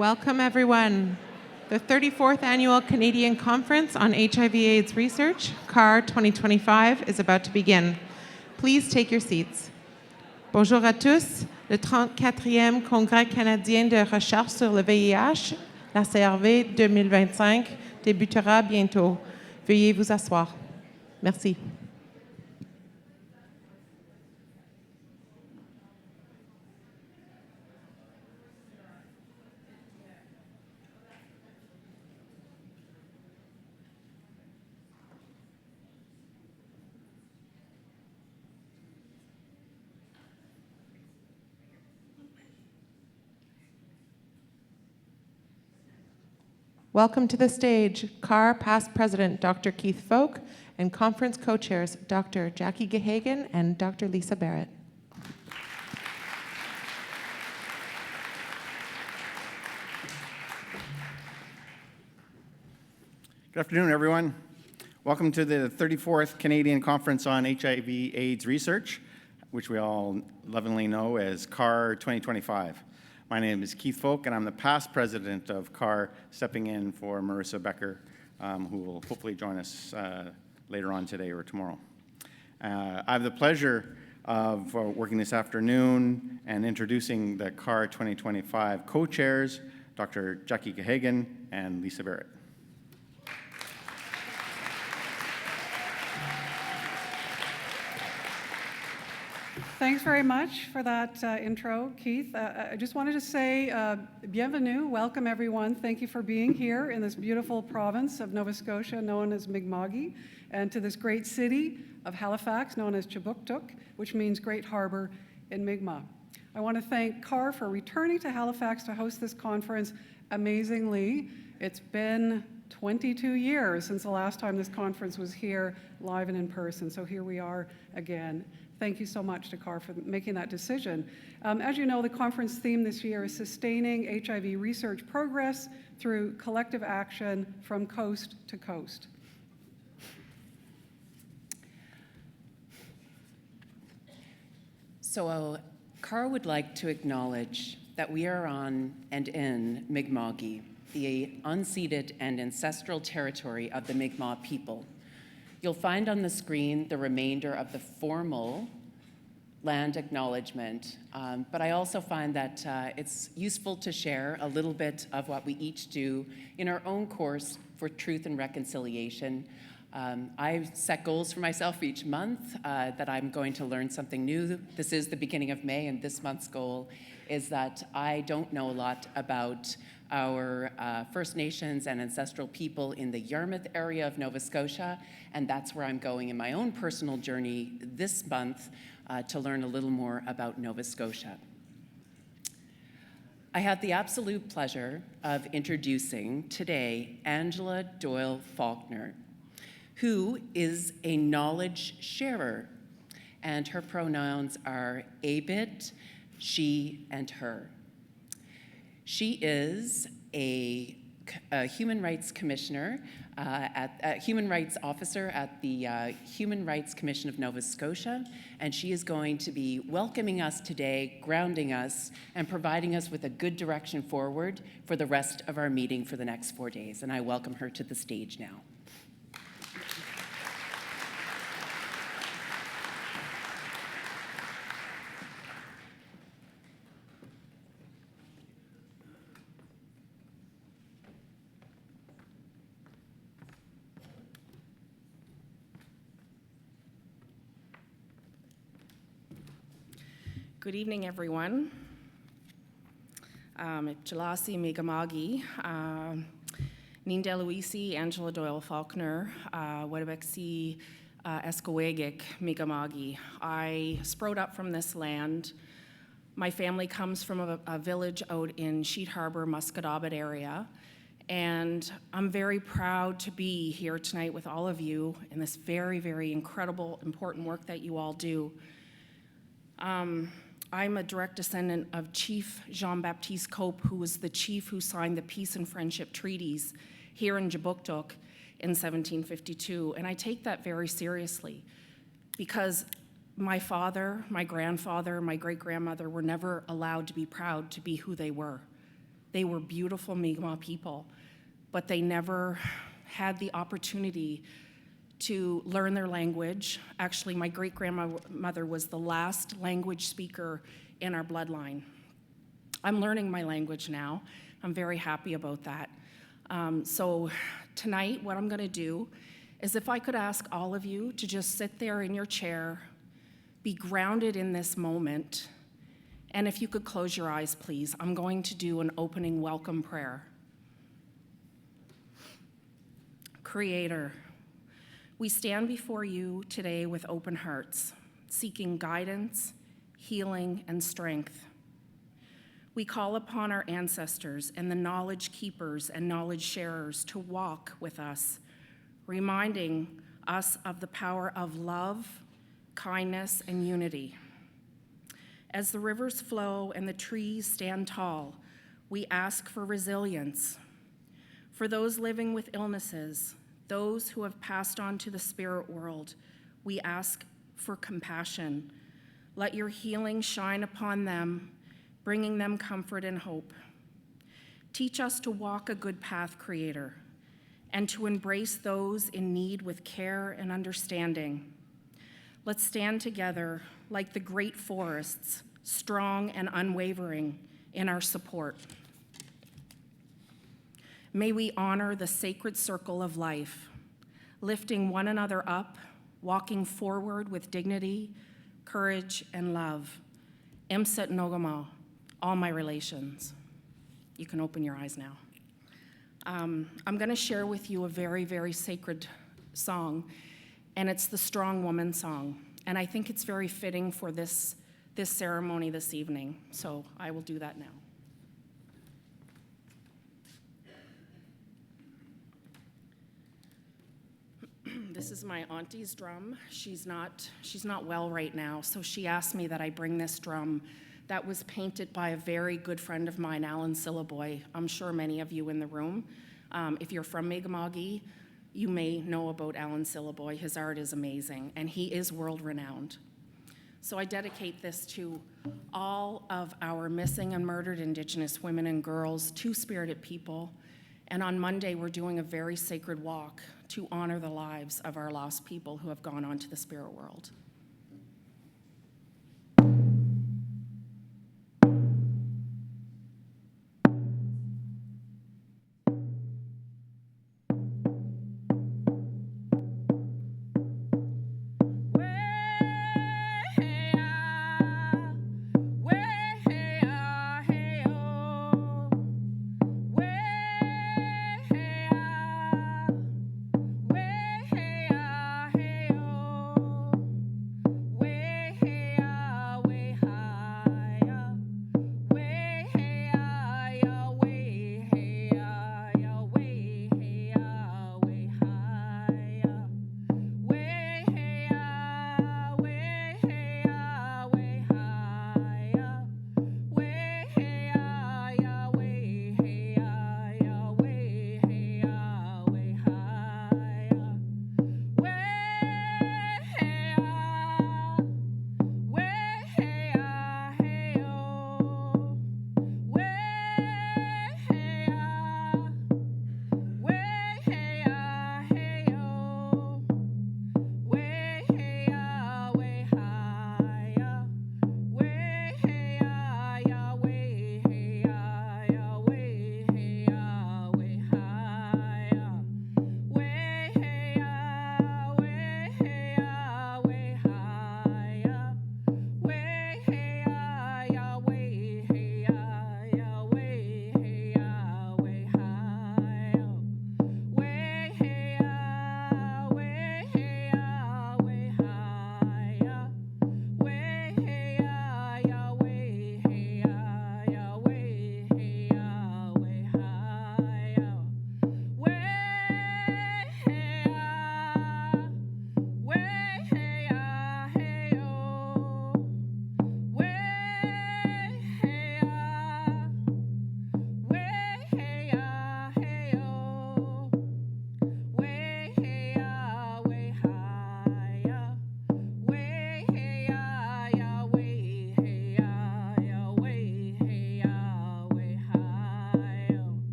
Welcome, everyone. The 34th Annual Canadian Conference on HIV/AIDS Research, CAHR 2025, is about to begin. Please take your seats. Bonjour à tous. Le 34e Congrès canadien de recherche sur le VIH, la CRV 2025, débutera bientôt. Veuillez vous asseoir. Merci. Welcome to the stage, CAHR past president Dr. Keith Folk and conference co-chairs Dr. Jacquie Gahagan and Dr. Lisa Barrett. Good afternoon, everyone. Welcome to the 34th Canadian Conference on HIV/AIDS Research, which we all lovingly know as CAHR 2025. My name is Keith Folk, and I'm the past president of CAHR, stepping in for Marissa Becker, who will hopefully join us later on today or tomorrow. I have the pleasure of working this afternoon and introducing the CAHR 2025 co-chairs, Dr. Jacquie Gahagan and Lisa Barrett. Thanks very much for that intro, Keith. I just wanted to say bienvenue, welcome everyone. Thank you for being here in this beautiful province of Nova Scotia known as Mi'kma'ki, and to this great city of Halifax known as Chibuktuk, which means Great Harbor in Mi'kmaq. I want to thank CAHR for returning to Halifax to host this conference. Amazingly, it's been 22 years since the last time this conference was here live and in person, so here we are again. Thank you so much to CAHR for making that decision. As you know, the conference theme this year is Sustaining HIV Research Progress Through Collective Action from Coast to Coast. So CAHR would like to acknowledge that we are on and in Mi'kma'ki, the unceded and ancestral territory of the Mi'kmaq people. You'll find on the screen the remainder of the formal land acknowledgement, but I also find that it's useful to share a little bit of what we each do in our own course for truth and reconciliation. I set goals for myself each month that I'm going to learn something new. This is the beginning of May, and this month's goal is that I don't know a lot about our First Nations and ancestral people in the Yarmouth area of Nova Scotia, and that's where I'm going in my own personal journey this month to learn a little more about Nova Scotia. I have the absolute pleasure of introducing today Angela Doyle Faulkner, who is a knowledge sharer, and her pronouns are ABIT, she, and her. She is a human rights commissioner, human rights officer at the Human Rights Commission of Nova Scotia, and she is going to be welcoming us today, grounding us, and providing us with a good direction forward for the rest of our meeting for the next 4 days. And I welcome her to the stage now. Good evening, everyone. Jalasi Mi'kma'ki, Ninda Luisi, Angela Doyle Faulkner, Wedebeksi Eskawegik Mi'kma'ki. I sprout up from this land. My family comes from a village out in Sheet Harbor, Musquodoboit area, and I'm very proud to be here tonight with all of you in this very, very incredible, important work that you all do. I'm a direct descendant of Chief Jean-Baptiste Cope, who was the chief who signed the peace and friendship treaties here in Chibuktuk in 1752, and I take that very seriously because my father, my grandfather, my great-grandmother were never allowed to be proud to be who they were. They were beautiful Mi'kmaq people, but they never had the opportunity to learn their language. Actually, my great-grandmother was the last language speaker in our bloodline. I'm learning my language now. I'm very happy about that. So tonight, what I'm going to do is if I could ask all of you to just sit there in your chair, be grounded in this moment, and if you could close your eyes, please. I'm going to do an opening welcome prayer. Creator, we stand before you today with open hearts, seeking guidance, healing, and strength. We call upon our ancestors and the knowledge keepers and knowledge sharers to walk with us, reminding us of the power of love, kindness, and unity. As the rivers flow and the trees stand tall, we ask for resilience. For those living with illnesses, those who have passed on to the spirit world, we ask for compassion. Let your healing shine upon them, bringing them comfort and hope. Teach us to walk a good path, Creator, and to embrace those in need with care and understanding. Let's stand together like the great forests, strong and unwavering in our support. May we honor the sacred circle of life, lifting one another up, walking forward with dignity, courage, and love. Imset Nogama, all my relations. You can open your eyes now. I'm going to share with you a very, very sacred song, and it's the Strong Woman song. And I think it's very fitting for this ceremony this evening, so I will do that now. This is my auntie's drum. She's not well right now, so she asked me that I bring this drum that was painted by a very good friend of mine, Alan Sillaboy. I'm sure many of you in the room, if you're from Mi'kmaq, you may know about Alan Sillaboy. His art is amazing, and he is world-renowned. So I dedicate this to all of our missing and murdered Indigenous women and girls, two-spirited people, and on Monday we're doing a very sacred walk to honor the lives of our lost people who have gone on to the spirit world.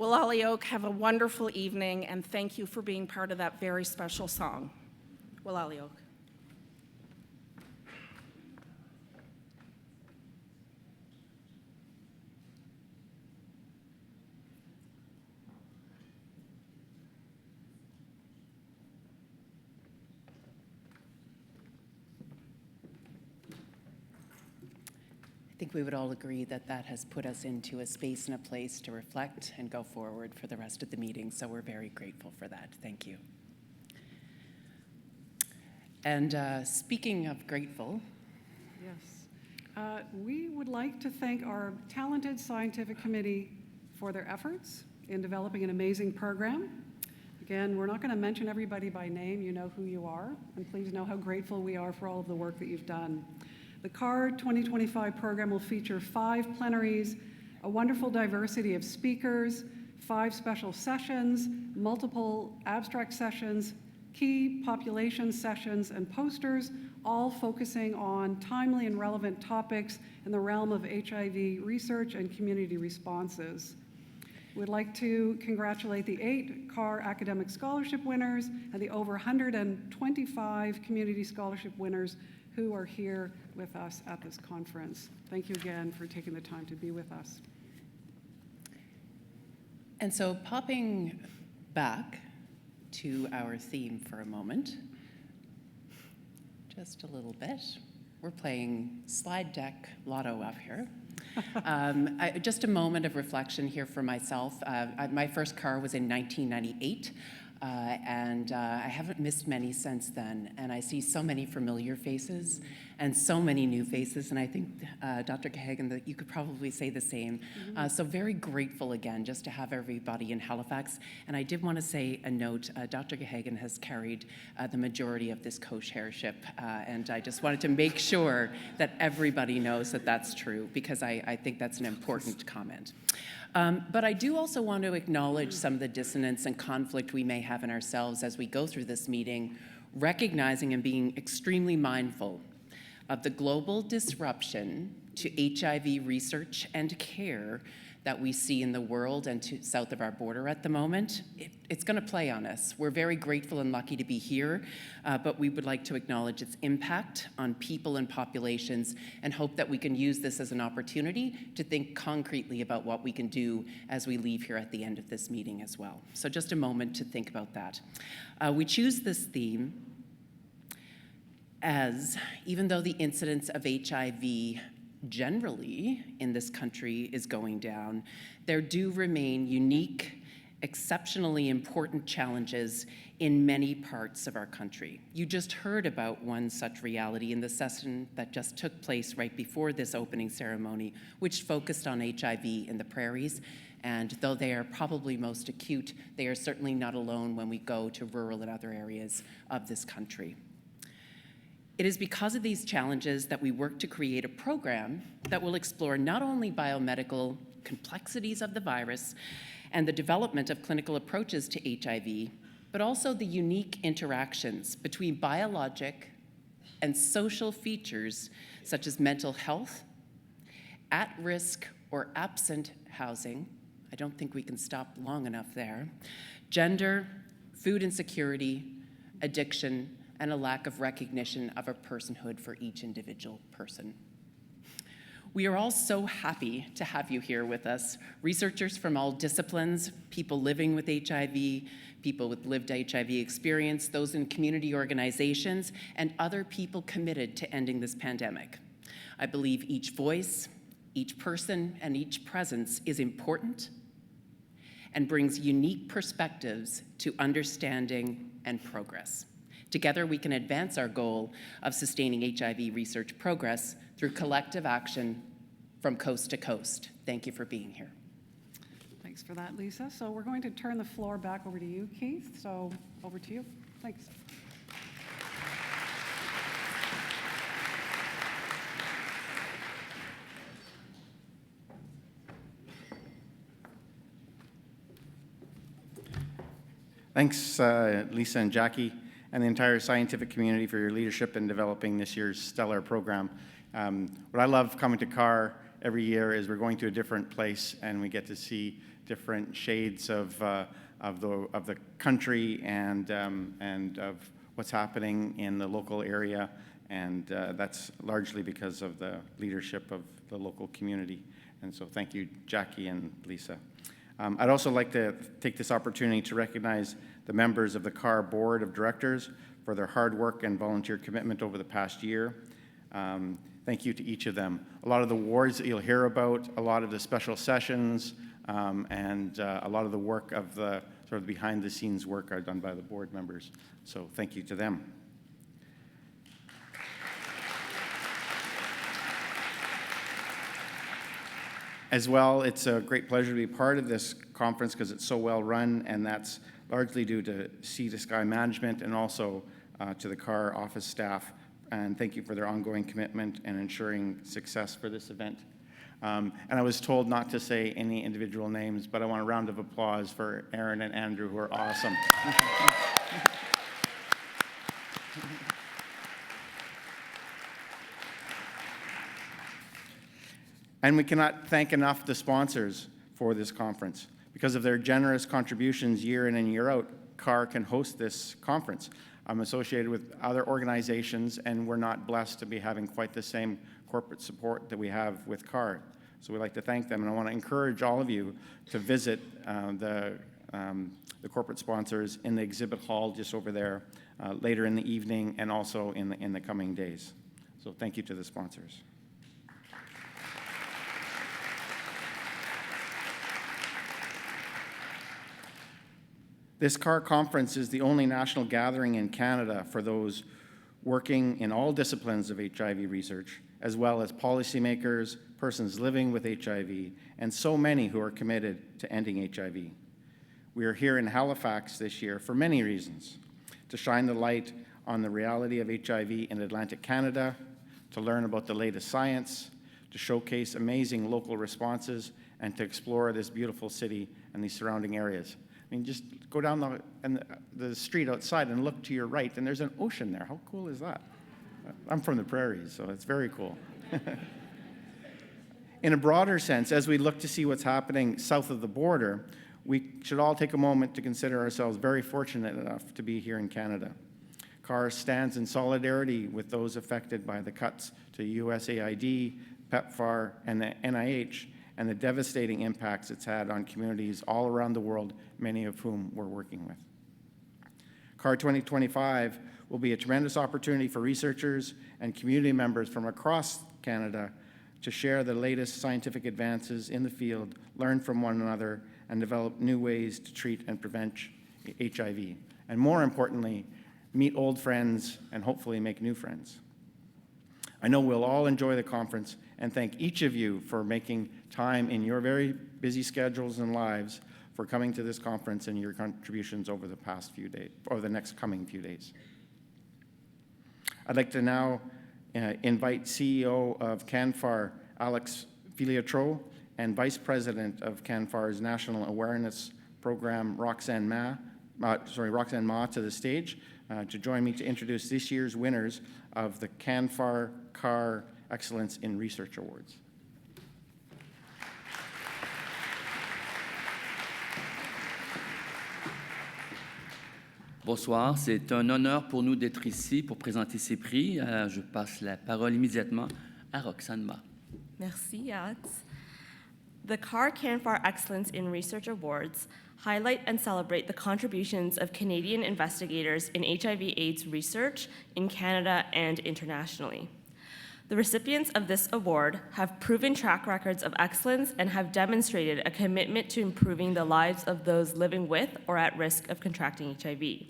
Willalioke, have a wonderful evening, and thank you for being part of that very special song. Willalioke. I think we would all agree that that has put us into a space and a place to reflect and go forward for the rest of the meeting, so we're very grateful for that. Thank you. And speaking of grateful, Yes. We would like to thank our talented scientific committee for their efforts in developing an amazing program. Again, we're not going to mention everybody by name. You know who you are, and please know how grateful we are for all of the work that you've done. The CAHR 2025 program will feature 5 plenaries, a wonderful diversity of speakers, 5 special sessions, multiple abstract sessions, key population sessions, and posters, all focusing on timely and relevant topics in the realm of HIV research and community responses. We'd like to congratulate the 8 CAHR academic scholarship winners and the over 125 community scholarship winners who are here with us at this conference. Thank you again for taking the time to be with us. and so popping back to our theme for a moment, just a little bit. We're playing slide deck lotto up here. Just a moment of reflection here for myself. My first car was in 1998. And I haven't missed many since then, and I see so many familiar faces and so many new faces, and I think, Dr. Gahagan, that you could probably say the same. So very grateful again just to have everybody in Halifax, and I did want to say a note, Dr. Gahagan has carried the majority of this co-chairship, and I just wanted to make sure that everybody knows that that's true, because I think that's an important comment. But I do also want to acknowledge some of the dissonance and conflict we may have in ourselves as we go through this meeting, recognizing and being extremely mindful of the global disruption to HIV research and care that we see in the world and to south of our border at the moment. It's going to play on us. We're very grateful and lucky to be here, but we would like to acknowledge its impact on people and populations and hope that we can use this as an opportunity to think concretely about what we can do as we leave here at the end of this meeting as well. So just a moment to think about that. We choose this theme as, even though the incidence of HIV generally in this country is going down, there do remain unique, exceptionally important challenges in many parts of our country. You just heard about one such reality in the session that just took place right before this opening ceremony, which focused on HIV in the prairies. And though they are probably most acute, they are certainly not alone when we go to rural and other areas of this country. It is because of these challenges that we work to create a program that will explore not only biomedical complexities of the virus and the development of clinical approaches to HIV, but also the unique interactions between biologic and social features such as mental health, at-risk or absent housing, I don't think we can stop long enough there, gender, food insecurity, addiction, and a lack of recognition of a personhood for each individual person. We are all so happy to have you here with us, researchers from all disciplines, people living with HIV, people with lived HIV experience, those in community organizations, and other people committed to ending this pandemic. I believe each voice, each person, and each presence is important and brings unique perspectives to understanding and progress. Together, we can advance our goal of sustaining HIV research progress through collective action from coast to coast. Thank you for being here. Thanks for that, Lisa. So we're going to turn the floor back over to you, Keith. So over to you. Thanks. Thanks, Lisa and Jackie, and the entire scientific community for your leadership in developing this year's stellar program. What I love coming to CAHR every year is we're going to a different place and we get to see different shades of the country and of what's happening in the local area, and that's largely because of the leadership of the local community. And so thank you, Jacquie and Lisa. I'd also like to take this opportunity to recognize the members of the CAHR Board of Directors for their hard work and volunteer commitment over the past year. Thank you to each of them. A lot of the awards that you'll hear about, a lot of the special sessions, and a lot of the work of the sort of behind-the-scenes work are done by the board members. So thank you to them. As well, it's a great pleasure to be part of this conference because it's so well run, and that's largely due to Sea to Sky Management and also to the CAHR office staff. And thank you for their ongoing commitment and ensuring success for this event. And I was told not to say any individual names, but I want a round of applause for Aaron and Andrew, who are awesome. And we cannot thank enough the sponsors for this conference. Because of their generous contributions year in and year out, CAHR can host this conference. I'm associated with other organizations, and we're not blessed to be having quite the same corporate support that we have with CAHR. So we'd like to thank them, and I want to encourage all of you to visit the corporate sponsors in the exhibit hall just over there later in the evening and also in the coming days. So thank you to the sponsors. This CAHR conference is the only national gathering in Canada for those working in all disciplines of HIV research, as well as policymakers, persons living with HIV, and so many who are committed to ending HIV. We are here in Halifax this year for many reasons: to shine the light on the reality of HIV in Atlantic Canada, to learn about the latest science, to showcase amazing local responses, and to explore this beautiful city and the surrounding areas. I mean, just go down the street outside and look to your right, and there's an ocean there. How cool is that? I'm from the prairies, so it's very cool. In a broader sense, as we look to see what's happening south of the border, we should all take a moment to consider ourselves very fortunate enough to be here in Canada. CAHR stands in solidarity with those affected by the cuts to USAID, PEPFAR, and the NIH, and the devastating impacts it's had on communities all around the world, many of whom we're working with. CAHR 2025 will be a tremendous opportunity for researchers and community members from across Canada to share the latest scientific advances in the field, learn from one another, and develop new ways to treat and prevent HIV. And more importantly, meet old friends and hopefully make new friends. I know we'll all enjoy the conference, and thank each of you for making time in your very busy schedules and lives for coming to this conference and your contributions over the past few days, or the next coming few days. I'd like to now invite CEO of CANFAR, Alex Filiatro, and Vice President of CANFAR's National Awareness Program, Roxanne Ma, to the stage to join me to introduce this year's winners of the CANFAR CAHR Excellence in Research Awards. Bonsoir, c'est un honneur pour nous d'être ici pour présenter ces prix. Je passe la parole immédiatement à Roxanne Ma. Merci, Alex. The CAHR Excellence in Research Awards highlight and celebrate the contributions of Canadian investigators in HIV/AIDS research in Canada and internationally. The recipients of this award have proven track records of excellence and have demonstrated a commitment to improving the lives of those living with or at risk of contracting HIV.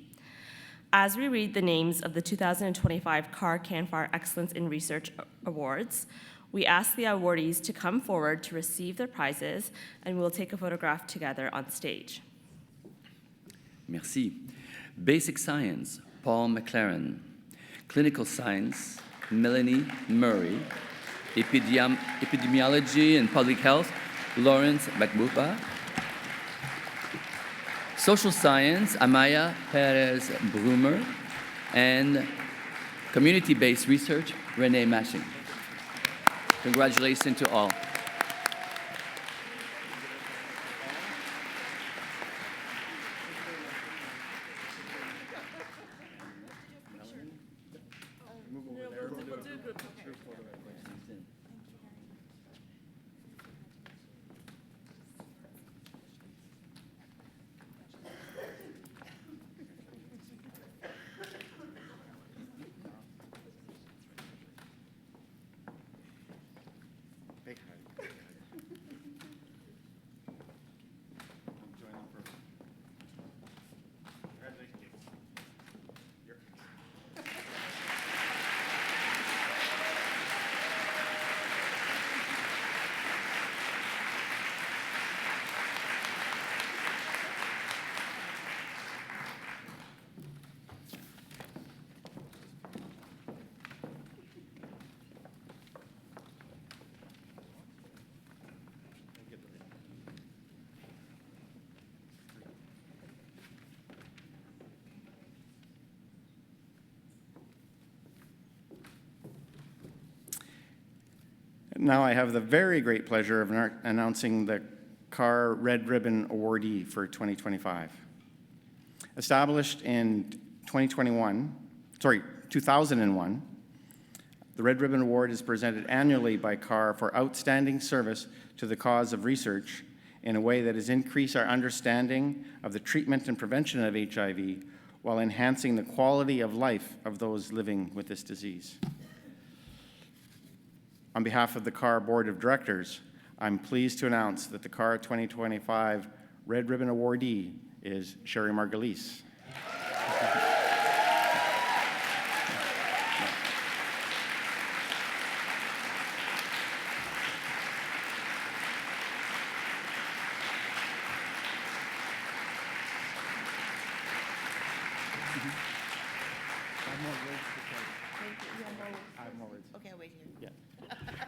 As we read the names of the 2025 CAHR Excellence in Research Awards, we ask the awardees to come forward to receive their prizes, and we'll take a photograph together on stage. Merci. Basic Science, Paul McLaren. Clinical Science, Melanie Murray. Epidemiology and Public Health, Lawrence McBupa. Social Science, Amaya Perez Brumer. And Community-Based Research, Renee Mashing. Congratulations to all. Now I have the very great pleasure of announcing the CAHR Red Ribbon Awardee for 2025. Established in 2001, the Red Ribbon Award is presented annually by CAHR for outstanding service to the cause of research in a way that has increased our understanding of the treatment and prevention of HIV while enhancing the quality of life of those living with this disease. On behalf of the CAHR Board of Directors, I'm pleased to announce that the CAHR 2025 Red Ribbon Awardee is Shari Margolese.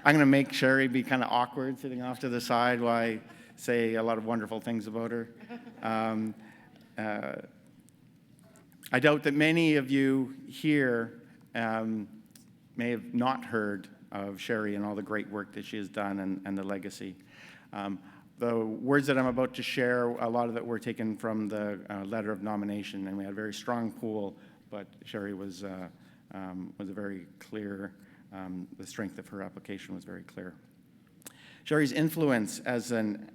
I'm going to make Shari be kind of awkward sitting off to the side while I say a lot of wonderful things about her. I doubt that many of you here may have not heard of Shari and all the great work that she has done and the legacy. The words that I'm about to share, a lot of it were taken from the letter of nomination, and we had a very strong pool, but Shari was a very clear. The strength of her application was very clear. Shari's influence as an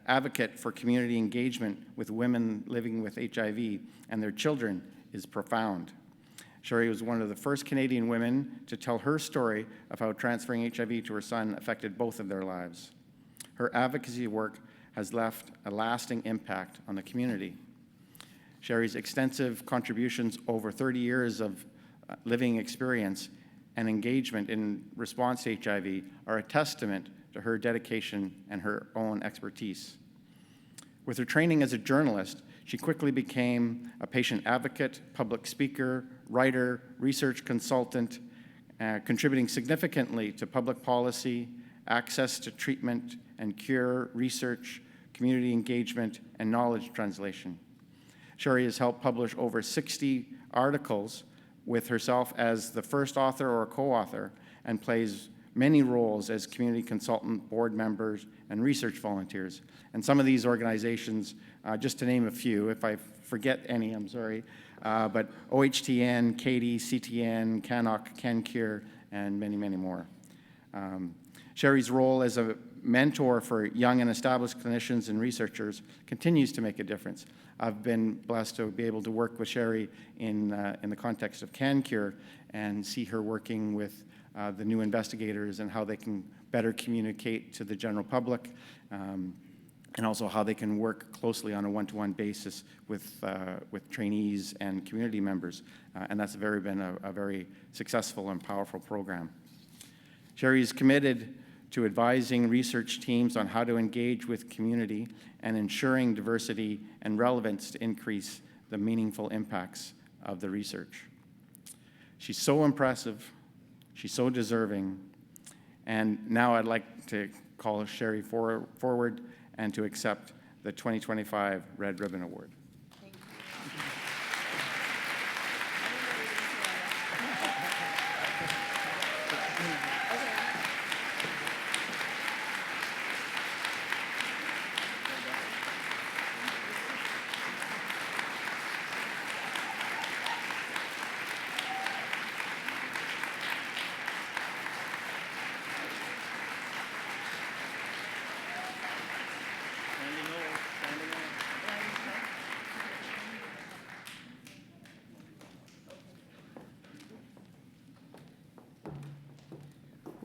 advocate for community engagement with women living with HIV and their children is profound. Shari was one of the first Canadian women to tell her story of how transferring HIV to her son affected both of their lives. Her advocacy work has left a lasting impact on the community. Shari's extensive contributions over 30 years of living experience and engagement in response to HIV are a testament to her dedication and her own expertise. With her training as a journalist, she quickly became a patient advocate, public speaker, writer, research consultant, contributing significantly to public policy, access to treatment and cure research, community engagement, and knowledge translation. Shari has helped publish over 60 articles with herself as the first author or co-author, and plays many roles as community consultant, board members, and research volunteers. And some of these organizations, just to name a few, if I forget any, I'm sorry, but OHTN, CAHR, CTN, CANOC, CAHR, and many, many more. Shari's role as a mentor for young and established clinicians and researchers continues to make a difference. I've been blessed to be able to work with Shari in the context of CAHR and see her working with the new investigators and how they can better communicate to the general public, and also how they can work closely on a one-to-one basis with trainees and community members. And that's been a very successful and powerful program. Shari is committed to advising research teams on how to engage with community and ensuring diversity and relevance to increase the meaningful impacts of the research. She's so impressive, she's so deserving, and now I'd like to call Shari forward and to accept the 2025 Red Ribbon Award.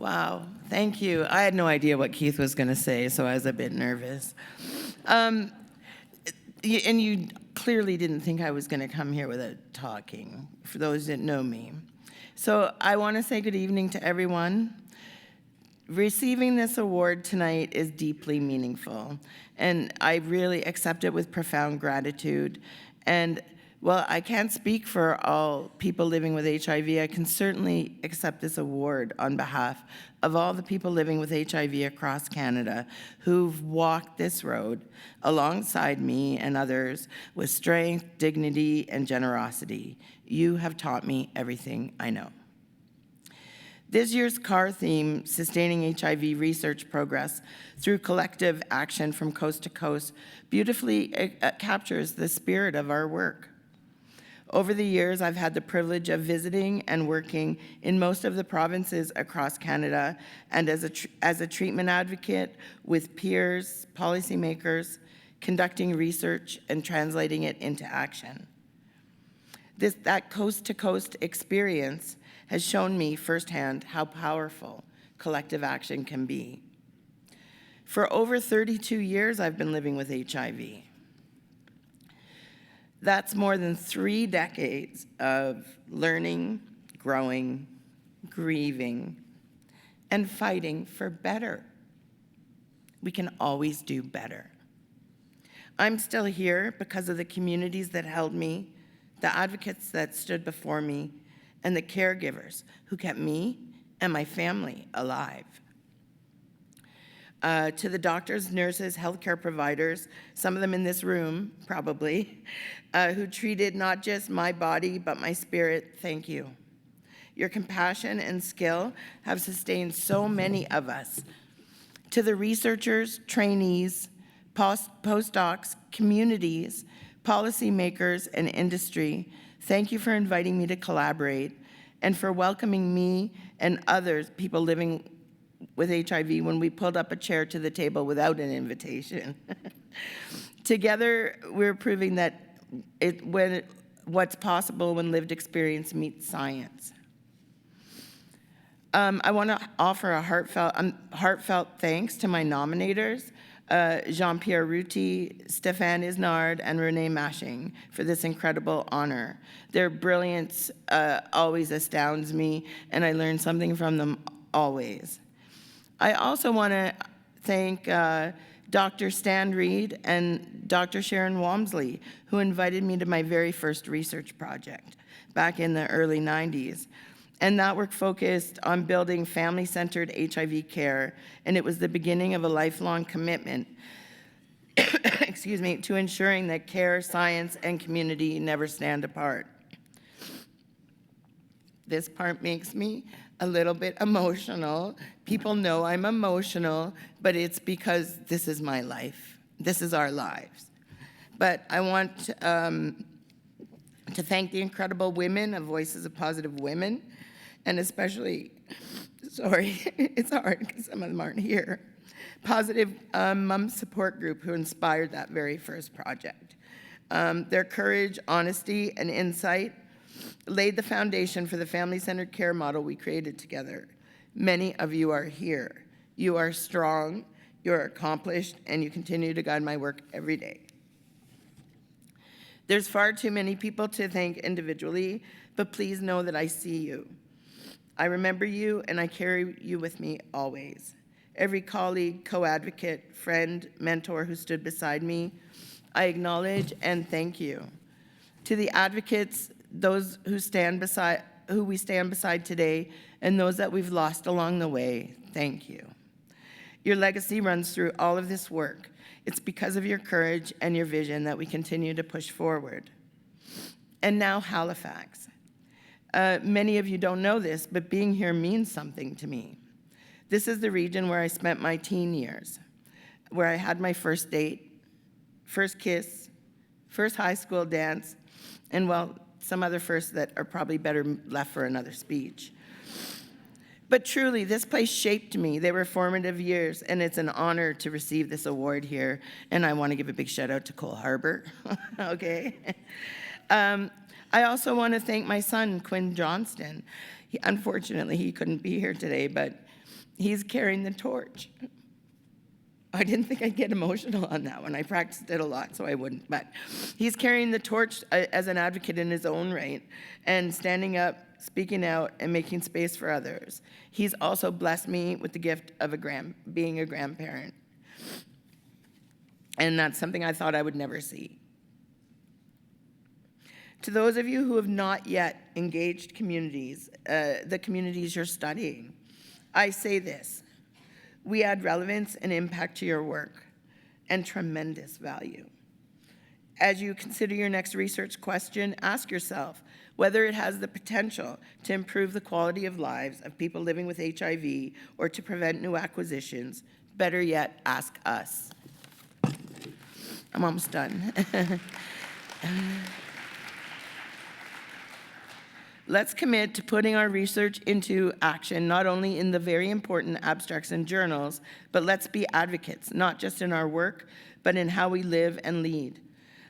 Wow, thank you. I had no idea what Keith was going to say, so I was a bit nervous. And you clearly didn't think I was going to come here without talking, for those that know me. So I want to say good evening to everyone. Receiving this award tonight is deeply meaningful, and I really accept it with profound gratitude. And well, I can't speak for all people living with HIV. I can certainly accept this award on behalf of all the people living with HIV across Canada who've walked this road alongside me and others with strength, dignity, and generosity. You have taught me everything I know. This year's CAHR theme, Sustaining HIV Research Progress Through Collective Action from Coast to Coast, beautifully captures the spirit of our work. Over the years, I've had the privilege of visiting and working in most of the provinces across Canada, and as a treatment advocate with peers, policymakers, conducting research and translating it into action. That coast-to-coast experience has shown me firsthand how powerful collective action can be. For over 32 years, I've been living with HIV. That's more than 3 decades of learning, growing, grieving, and fighting for better. We can always do better. I'm still here because of the communities that held me, the advocates that stood before me, and the caregivers who kept me and my family alive. To the doctors, nurses, healthcare providers, some of them in this room, probably, who treated not just my body, but my spirit, thank you. Your compassion and skill have sustained so many of us. To the researchers, trainees, postdocs, communities, policymakers, and industry, thank you for inviting me to collaborate and for welcoming me and others, people living with HIV, when we pulled up a chair to the table without an invitation. Together, we're proving that what's possible when lived experience meets science. I want to offer a heartfelt thanks to my nominators, Jean-Pierre Routy, Stéphane Isnard, and Renee Mashing for this incredible honor. Their brilliance always astounds me, and I learn something from them always. I also want to thank Dr. Stan Reed and Dr. Sharon Walmsley, who invited me to my very first research project back in the early 90s. And that work focused on building family-centered HIV care, and it was the beginning of a lifelong commitment excuse me, to ensuring that care, science, and community never stand apart. This part makes me a little bit emotional. People know I'm emotional, but it's because this is my life. This is our lives. But I want to thank the incredible women of Voices of Positive Women, and especially, sorry, it's hard because some of them aren't here, Positive Mom Support Group, who inspired that very first project. Their courage, honesty, and insight laid the foundation for the family-centered care model we created together. Many of you are here. You are strong, you are accomplished, and you continue to guide my work every day. There's far too many people to thank individually, but please know that I see you. I remember you, and I carry you with me always. Every colleague, co-advocate, friend, mentor who stood beside me, I acknowledge and thank you. To the advocates, those who we stand beside today, and those that we've lost along the way, thank you. Your legacy runs through all of this work. It's because of your courage and your vision that we continue to push forward. And now Halifax. Many of you don't know this, but being here means something to me. This is the region where I spent my teen years, where I had my first date, first kiss, first high school dance, and well, some other firsts that are probably better left for another speech. But truly, this place shaped me. They were formative years, and it's an honor to receive this award here. And I want to give a big shout out to Cole Harbour, okay? I also want to thank my son, Quinn Johnston. Unfortunately, he couldn't be here today, but He's carrying the torch. I didn't think I'd get emotional on that one. I practiced it a lot, so I wouldn't. But he's carrying the torch as an advocate in his own right and standing up, speaking out, and making space for others. He's also blessed me with the gift of being a grandparent. And that's something I thought I would never see. To those of you who have not yet engaged communities, the communities you're studying, I say this: we add relevance and impact to your work and tremendous value. As you consider your next research question, ask yourself whether it has the potential to improve the quality of lives of people living with HIV or to prevent new acquisitions. Better yet, ask us. I'm almost done. Let's commit to putting our research into action, not only in the very important abstracts and journals, but let's be advocates, not just in our work, but in how we live and lead.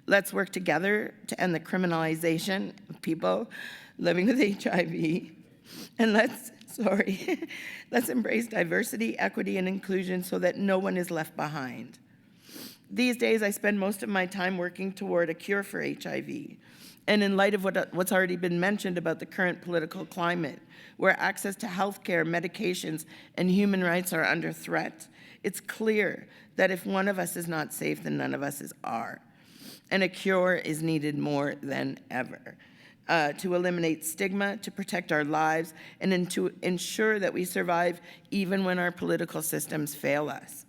Let's work together to end the criminalization of people living with HIV. And let's embrace diversity, equity, and inclusion so that no one is left behind. These days, I spend most of my time working toward a cure for HIV. And in light of what's already been mentioned about the current political climate, where access to healthcare, medications, and human rights are under threat, it's clear that if one of us is not safe, then none of us are. And a cure is needed more than ever to eliminate stigma, to protect our lives, and to ensure that we survive even when our political systems fail us.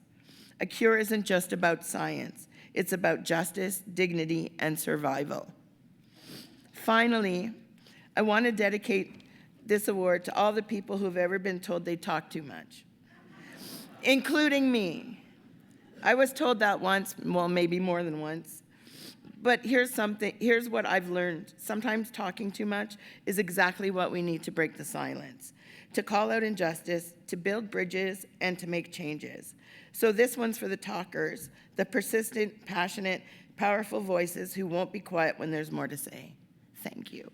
A cure isn't just about science. It's about justice, dignity, and survival. Finally, I want to dedicate this award to all the people who've ever been told they talk too much, including me. I was told that once, well, maybe more than once. But here's what I've learned. Sometimes talking too much is exactly what we need to break the silence, to call out injustice, to build bridges, and to make changes. So this one's for the talkers, the persistent, passionate, powerful voices who won't be quiet when there's more to say. Thank you.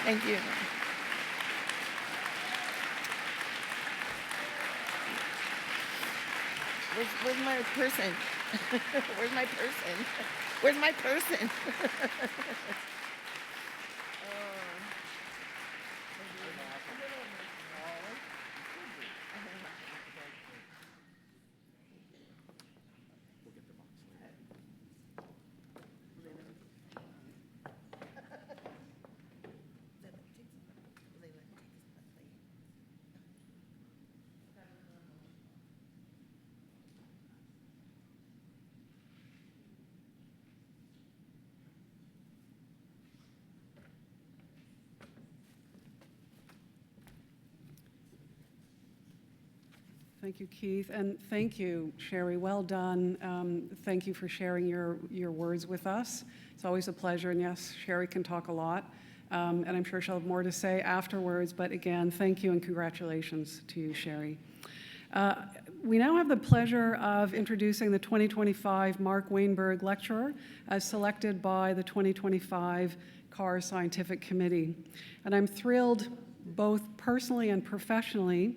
Thank you. Where's my person? Where's my person? Where's my person? Thank you, Keith, and thank you, Shari. Well done. Thank you for sharing your words with us. It's always a pleasure, and yes, Shari can talk a lot, and I'm sure she'll have more to say afterwards, but again, thank you and congratulations to you, Shari. We now have the pleasure of introducing the 2025 Mark Wainberg Lecturer as selected by the 2025 CAHR Scientific Committee. And I'm thrilled, both personally and professionally,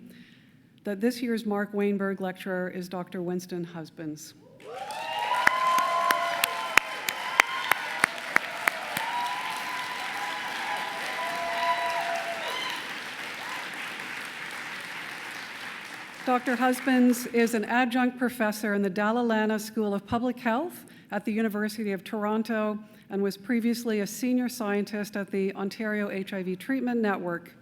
that this year's Mark Wainberg Lecturer is Dr. Winston Husbands. Dr. Husbands is an adjunct professor in the Dalla Lana School of Public Health at the University of Toronto and was previously a senior scientist at the Ontario HIV Treatment Network.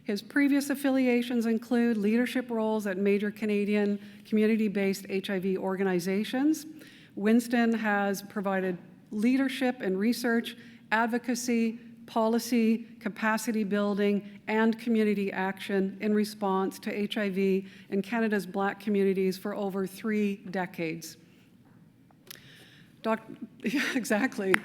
His previous affiliations include leadership roles at major Canadian community-based HIV organizations. Winston has provided leadership in research, advocacy, policy, capacity building, and community action in response to HIV in Canada's Black communities for over 3 decades. Exactly.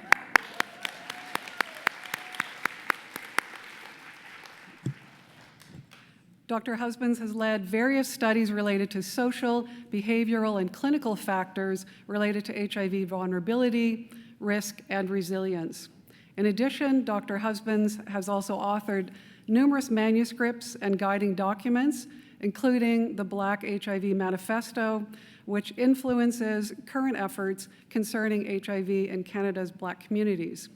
Dr. Husbands has led various studies related to social, behavioral, and clinical factors related to HIV vulnerability, risk, and resilience. In addition, Dr. Husbands has also authored numerous manuscripts and guiding documents, including the Black HIV Manifesto, which influences current efforts concerning HIV in Canada's Black communities.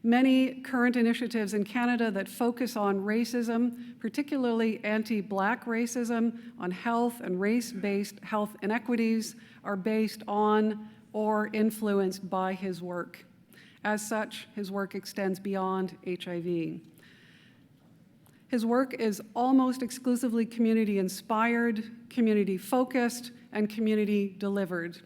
Many current initiatives in Canada that focus on racism, particularly anti-Black racism, on health and race-based health inequities, are based on or influenced by his work. As such, his work extends beyond HIV. His work is almost exclusively community-inspired, community-focused, and community-delivered.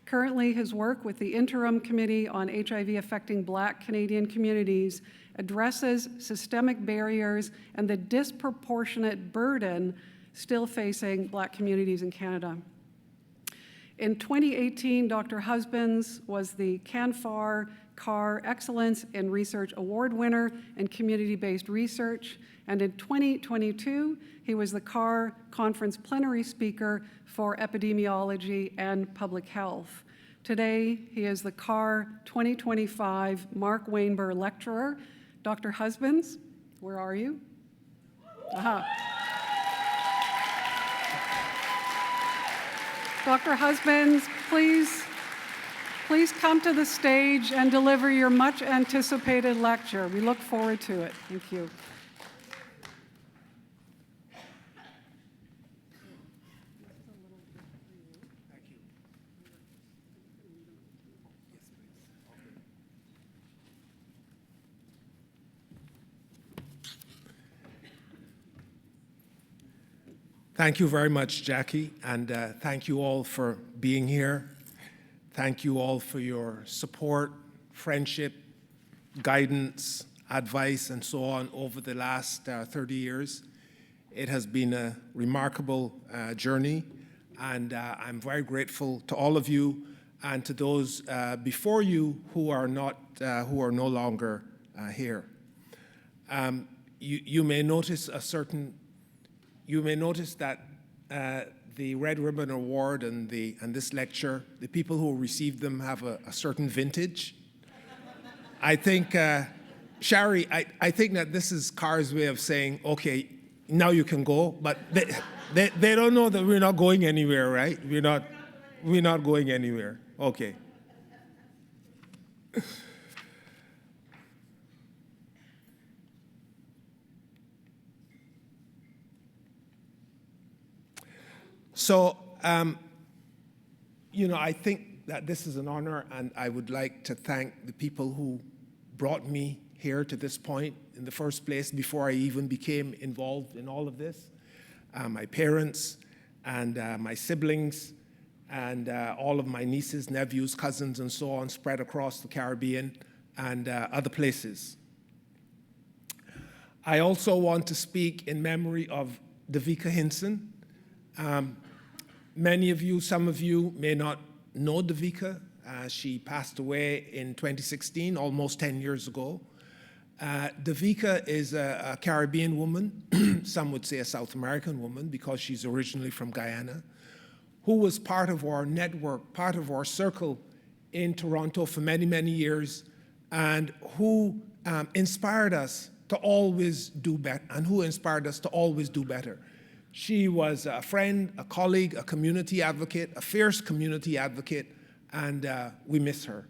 Currently, his work with the Interim Committee on HIV affecting Black Canadian communities addresses systemic barriers and the disproportionate burden still facing Black communities in Canada. In 2018, Dr. Husbands was the CAHR Excellence in Research Award winner in community-based research, and in 2022, he was the CAHR Conference Plenary Speaker for Epidemiology and Public Health. Today, he is the CAHR 2025 Mark Wainberg Lecturer. Dr. Husbands, where are you? Aha. Dr. Husbands, please come to the stage and deliver your much anticipated lecture. We look forward to it. Thank you. Thank you very much, Jackie, and thank you all for being here. Thank you all for your support, friendship, guidance, advice, and so on over the last 30 years. It has been a remarkable journey, and I'm very grateful to all of you and to those before you who are no longer here. You may notice that the Red Ribbon Award and this lecture, the people who received them have a certain vintage. I think, Shari, I think that this is CAHR's way of saying, okay, now you can go, but they don't know that we're not going anywhere, right? We're not going anywhere. Okay. So, I think that this is an honor, and I would like to thank the people who brought me here to this point in the first place before I even became involved in all of this. My parents and my siblings and all of my nieces, nephews, cousins, and so on spread across the Caribbean and other places. I also want to speak in memory of Davika Hinson. Many of you, some of you may not know Davika. She passed away in 2016, almost 10 years ago. Davika is a Caribbean woman, some would say a South American woman because she's originally from Guyana, who was part of our network, part of our circle in Toronto for many, many years, and who inspired us to always do better, She was a friend, a colleague, a community advocate, a fierce community advocate, and we miss her.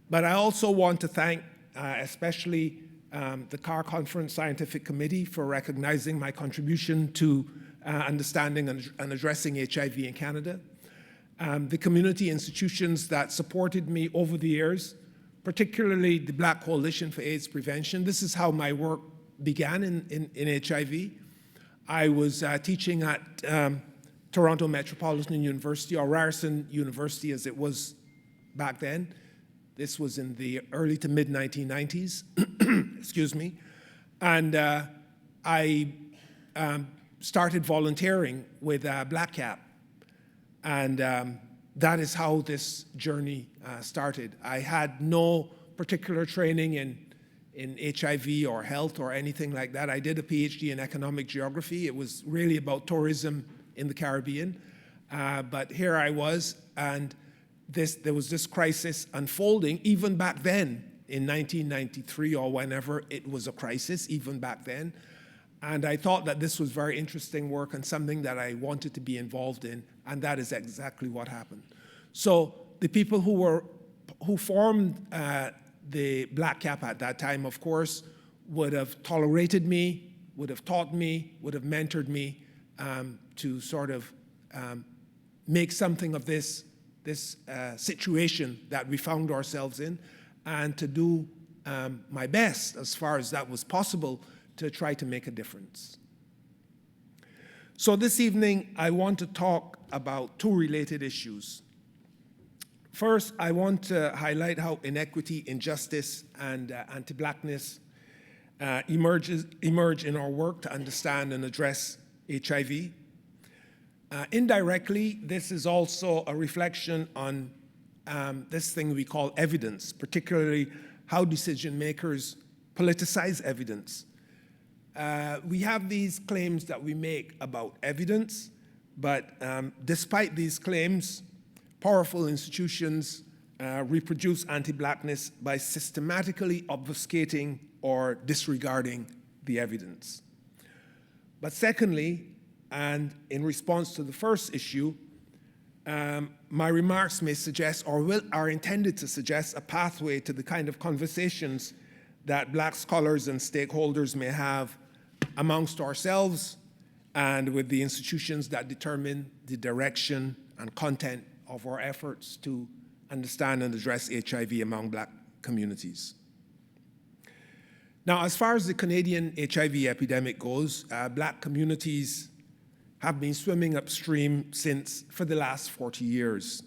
But I also want to thank especially the CAHR Conference Scientific Committee for recognizing my contribution to understanding and addressing HIV in Canada. The community institutions that supported me over the years, particularly the Black Coalition for AIDS Prevention. This is how my work began in HIV. I was teaching at Toronto Metropolitan University, or Ryerson University as it was back then. This was in the early to mid 1990s, excuse me. And I started volunteering with Black Cap. And that is how this journey started. I had no particular training in HIV or health or anything like that. I did a PhD in economic geography. It was really about tourism in the Caribbean. But here I was, and there was this crisis unfolding. Even back then, in 1993 or whenever it was a crisis, even back then. And I thought that this was very interesting work and something that I wanted to be involved in, and that is exactly what happened. So the people who formed the Black Cap at that time, of course, would have tolerated me, would have taught me, would have mentored me to sort of make something of this situation that we found ourselves in, and to do my best, as far as that was possible, to try to make a difference. So this evening, I want to talk about two related issues. First, I want to highlight how inequity, injustice, and anti-Blackness emerge in our work to understand and address HIV. Indirectly, this is also a reflection on this thing we call evidence, particularly how decision makers politicize evidence. We have these claims that we make about evidence, but despite these claims, powerful institutions reproduce anti-Blackness by systematically obfuscating or disregarding the evidence. But secondly, and in response to the first issue, my remarks may suggest or are intended to suggest a pathway to the kind of conversations that Black scholars and stakeholders may have amongst ourselves and with the institutions that determine the direction and content of our efforts to understand and address HIV among Black communities. Now, as far as the Canadian HIV epidemic goes, Black communities have been swimming upstream for the last 40 years.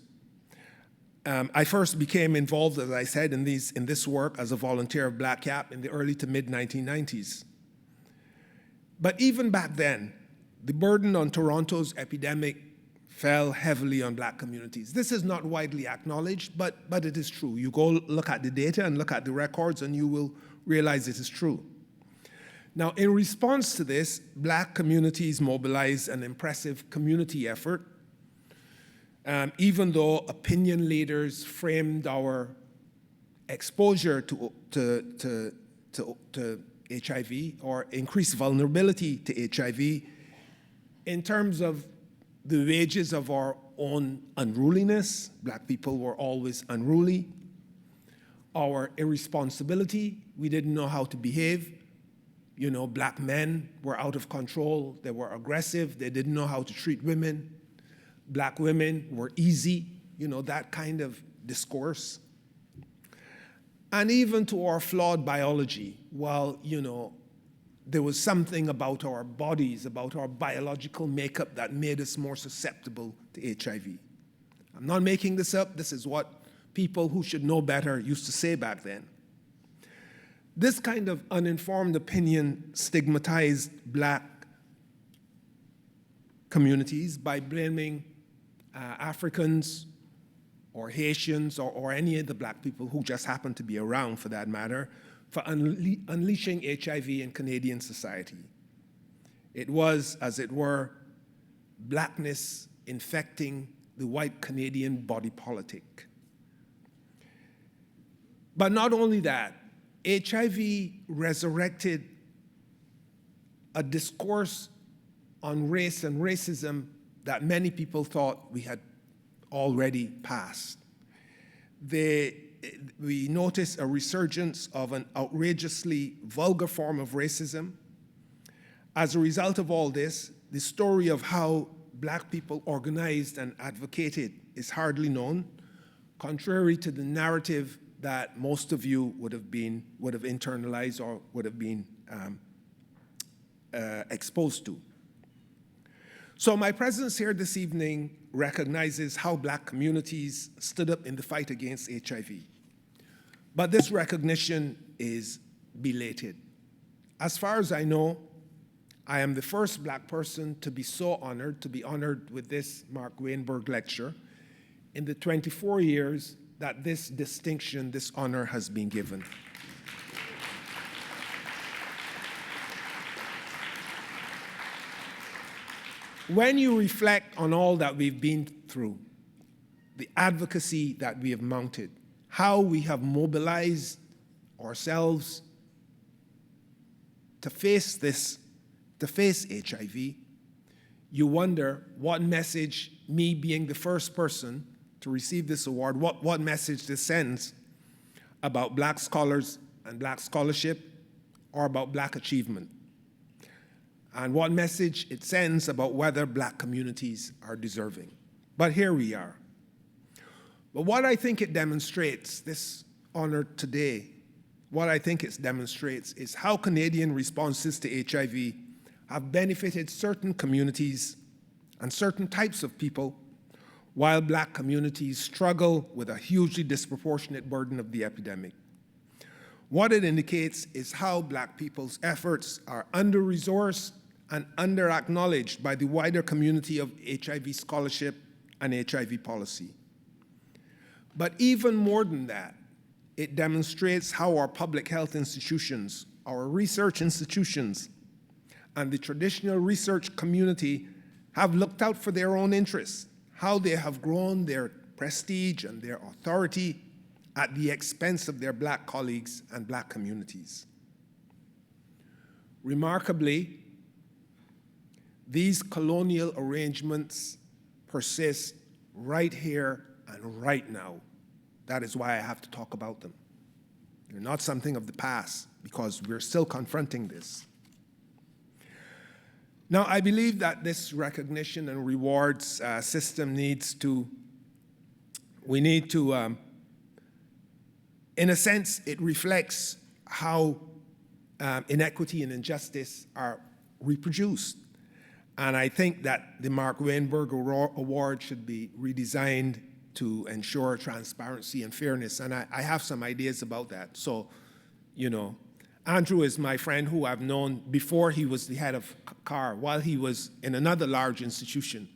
I first became involved, as I said, in this work as a volunteer of Black Cap in the early to mid-1990s. But even back then, the burden on Toronto's epidemic fell heavily on Black communities. This is not widely acknowledged, but it is true. You go look at the data and look at the records and you will realize it is true. Now, in response to this, Black communities mobilized an impressive community effort, even though opinion leaders framed our exposure to HIV or increased vulnerability to HIV in terms of the wages of our own unruliness. Black people were always unruly. Our irresponsibility, we didn't know how to behave. You know, Black men were out of control, they were aggressive, they didn't know how to treat women. Black women were easy, you know, that kind of discourse. And even to our flawed biology, while, you know, there was something about our bodies, about our biological makeup that made us more susceptible to HIV. I'm not making this up, this is what people who should know better used to say back then. This kind of uninformed opinion stigmatized Black communities by blaming Africans or Haitians or any of the Black people who just happened to be around, for that matter, for unleashing HIV in Canadian society. It was, as it were, Blackness infecting the white Canadian body politic. But not only that, HIV resurrected a discourse on race and racism that many people thought we had already passed. We noticed a resurgence of an outrageously vulgar form of racism. As a result of all this, the story of how Black people organized and advocated is hardly known, contrary to the narrative that most of you would have internalized or would have been exposed to. So my presence here this evening recognizes how Black communities stood up in the fight against HIV. But this recognition is belated. As far as I know, I am the first Black person to be so honored, to be honored with this Mark Wainberg lecture in the 24 years that this distinction, this honor has been given. When you reflect on all that we've been through, the advocacy that we have mounted, how we have mobilized ourselves to face HIV, you wonder what message, me being the first person to receive this award, what message this sends about Black scholars and Black scholarship, or about Black achievement, and what message it sends about whether Black communities are deserving. But here we are. But what I think it demonstrates, this honor today, what I think it demonstrates is how Canadian responses to HIV have benefited certain communities and certain types of people, while Black communities struggle with a hugely disproportionate burden of the epidemic. What it indicates is how Black people's efforts are under-resourced and under-acknowledged by the wider community of HIV scholarship and HIV policy. But even more than that, it demonstrates how our public health institutions, our research institutions, and the traditional research community have looked out for their own interests, how they have grown their prestige and their authority at the expense of their Black colleagues and Black communities. Remarkably, these colonial arrangements persist right here and right now. That is why I have to talk about them. They're not something of the past, because we're still confronting this. Now, I believe that this recognition and rewards system we need to, in a sense, it reflects how inequity and injustice are reproduced. And I think that the Mark Wainberg Award should be redesigned to ensure transparency and fairness. And I have some ideas about that. So, you know, Andrew is my friend who I've known before he was the head of CAHR, while he was in another large institution.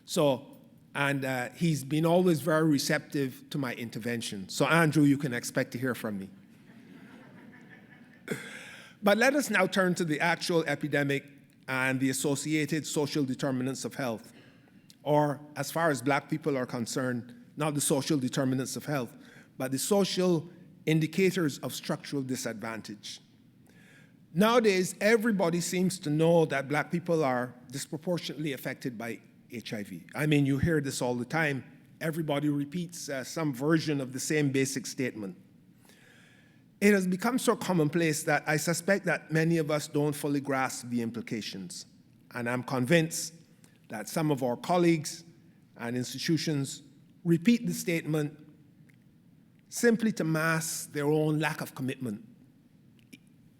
So, and he's been always very receptive to my intervention. So Andrew, you can expect to hear from me. But let us now turn to the actual epidemic and the associated social determinants of health, or as far as Black people are concerned, not the social determinants of health, but the social indicators of structural disadvantage. Nowadays, everybody seems to know that Black people are disproportionately affected by HIV. I mean, you hear this all the time. Everybody repeats some version of the same basic statement. It has become so commonplace that I suspect that many of us don't fully grasp the implications. And I'm convinced that some of our colleagues and institutions repeat the statement simply to mask their own lack of commitment,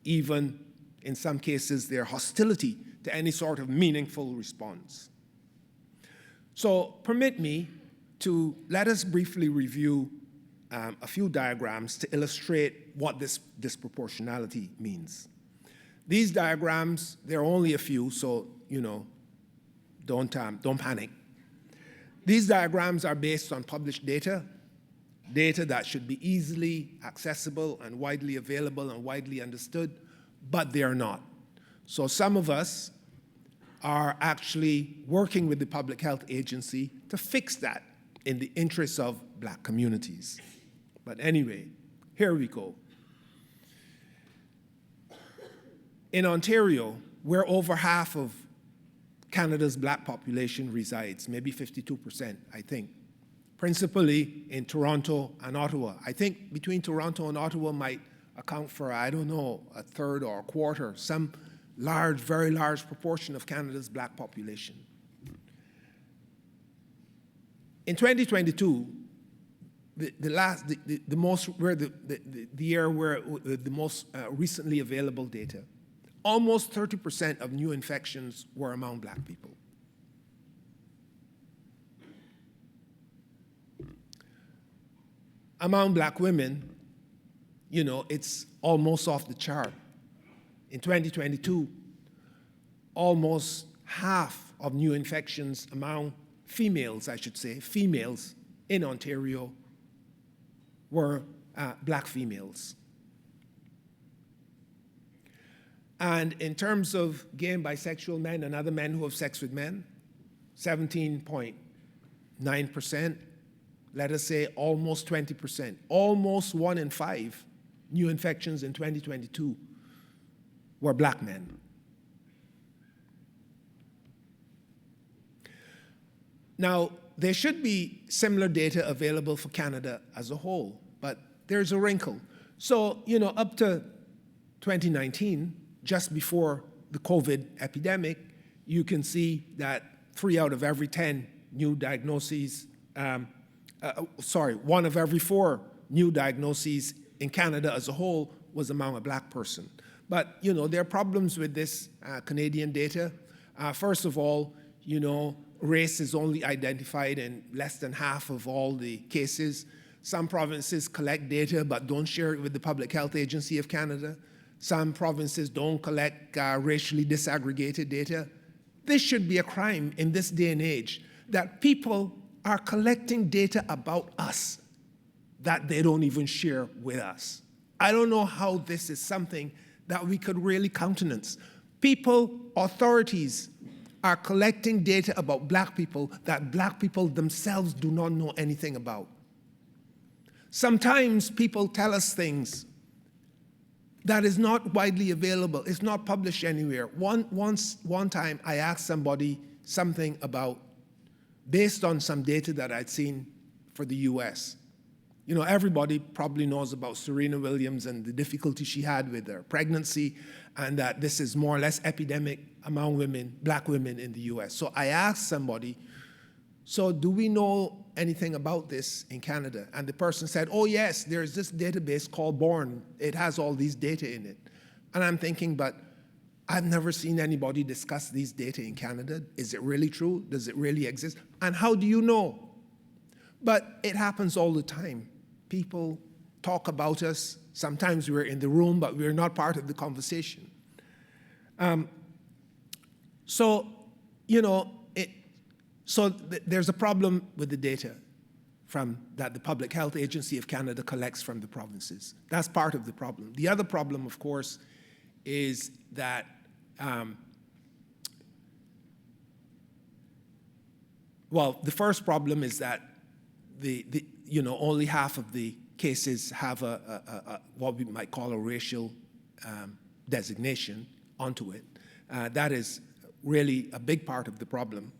even in some cases their hostility to any sort of meaningful response. So permit me to let us briefly review a few diagrams to illustrate what this disproportionality means. These diagrams, there are only a few, so you know, don't panic. These diagrams are based on published data that should be easily accessible and widely available and widely understood, but they are not. So some of us are actually working with the Public Health Agency to fix that in the interests of Black communities. But anyway, here we go. In Ontario, where over half of Canada's Black population resides, maybe 52%, I think, principally in Toronto and Ottawa. I think between Toronto and Ottawa might account for, I don't know, a third or a quarter, some large, very large proportion of Canada's Black population. In 2022, the year where the most recently available data, almost 30% of new infections were among Black people. Among Black women, you know, it's almost off the chart. In 2022, almost half of new infections among females, I should say, females in Ontario were Black females. And in terms of gay and bisexual men and other men who have sex with men, 17.9%, let us say almost 20%, almost 1 in 5 new infections in 2022 were black men. Now, there should be similar data available for Canada as a whole, but there's a wrinkle. So, up to 2019, just before the COVID epidemic, you can see that 3 out of every 10 new diagnoses, 1 of every 4 new diagnoses in Canada as a whole was among a black person. But, there are problems with this Canadian data. First of all, race is only identified in less than half of all the cases. Some provinces collect data but don't share it with the Public Health Agency of Canada. Some provinces don't collect racially disaggregated data. This should be a crime in this day and age, that people are collecting data about us that they don't even share with us. I don't know how this is something that we could really countenance. Authorities are collecting data about black people that black people themselves do not know anything about. Sometimes people tell us things that is not widely available. It's not published anywhere. One time I asked somebody something about, based on some data that I'd seen for the US. Everybody probably knows about Serena Williams and the difficulty she had with her pregnancy, and that this is more or less epidemic among women, black women in the US. So I asked somebody, so do we know anything about this in Canada? And the person said, oh yes, there's this database called Born. It has all these data in it. And I'm thinking, but I've never seen anybody discuss these data in Canada. Is it really true? Does it really exist? And how do you know? But it happens all the time. People talk about us. Sometimes we're in the room, but we're not part of the conversation. There's a problem with the data that the Public Health Agency of Canada collects from the provinces. That's part of the problem. The other problem, of course, is that the first problem is that only half of the cases have what we might call a racial designation onto it. That is really a big part of the problem.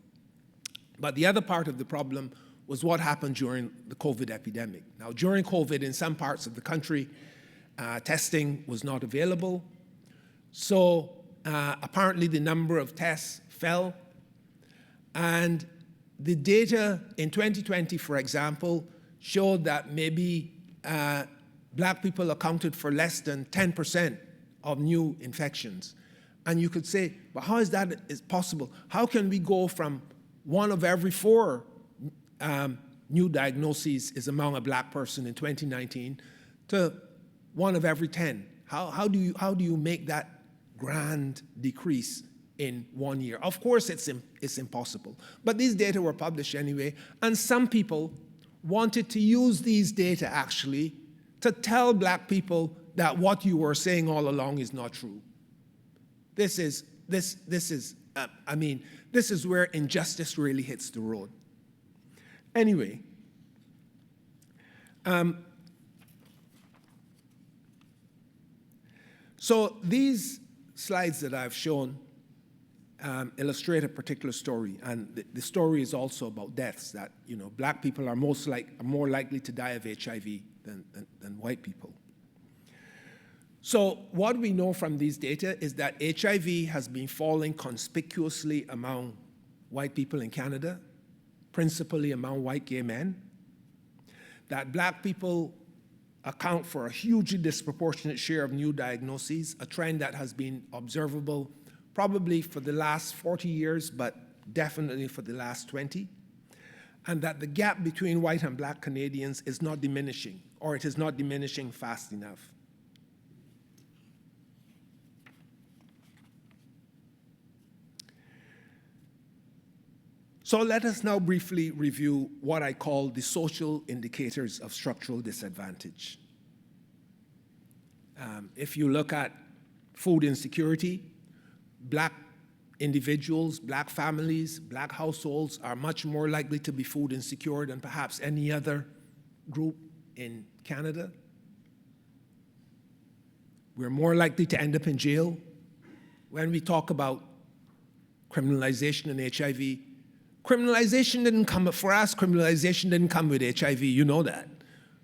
But the other part of the problem was what happened during the COVID epidemic. Now, during COVID, in some parts of the country, testing was not available. So apparently the number of tests fell. And the data in 2020, for example, showed that maybe black people accounted for less than 10% of new infections. And you could say, but how is that possible? How can we go from 1 of every 4 new diagnoses is among a black person in 2019 to 1 of every 10? How do you make that grand decrease in 1 year? Of course, it's impossible. But these data were published anyway, and some people wanted to use these data actually to tell black people that what you were saying all along is not true. This is where injustice really hits the road. Anyway, so these slides that I've shown illustrate a particular story, and the story is also about deaths. That black people are more likely to die of HIV than white people. So what we know from these data is that HIV has been falling conspicuously among white people in Canada, principally among white gay men. That black people account for a hugely disproportionate share of new diagnoses, a trend that has been observable probably for the last 40 years, but definitely for the last 20, and that the gap between white and black Canadians is not diminishing, or it is not diminishing fast enough. So let us now briefly review what I call the social indicators of structural disadvantage. If you look at food insecurity, black individuals, black families, black households are much more likely to be food insecure than perhaps any other group in Canada. we're more likely to end up in jail. When we talk about criminalization and HIV, criminalization didn't come, for us, criminalization didn't come with HIV, you know that.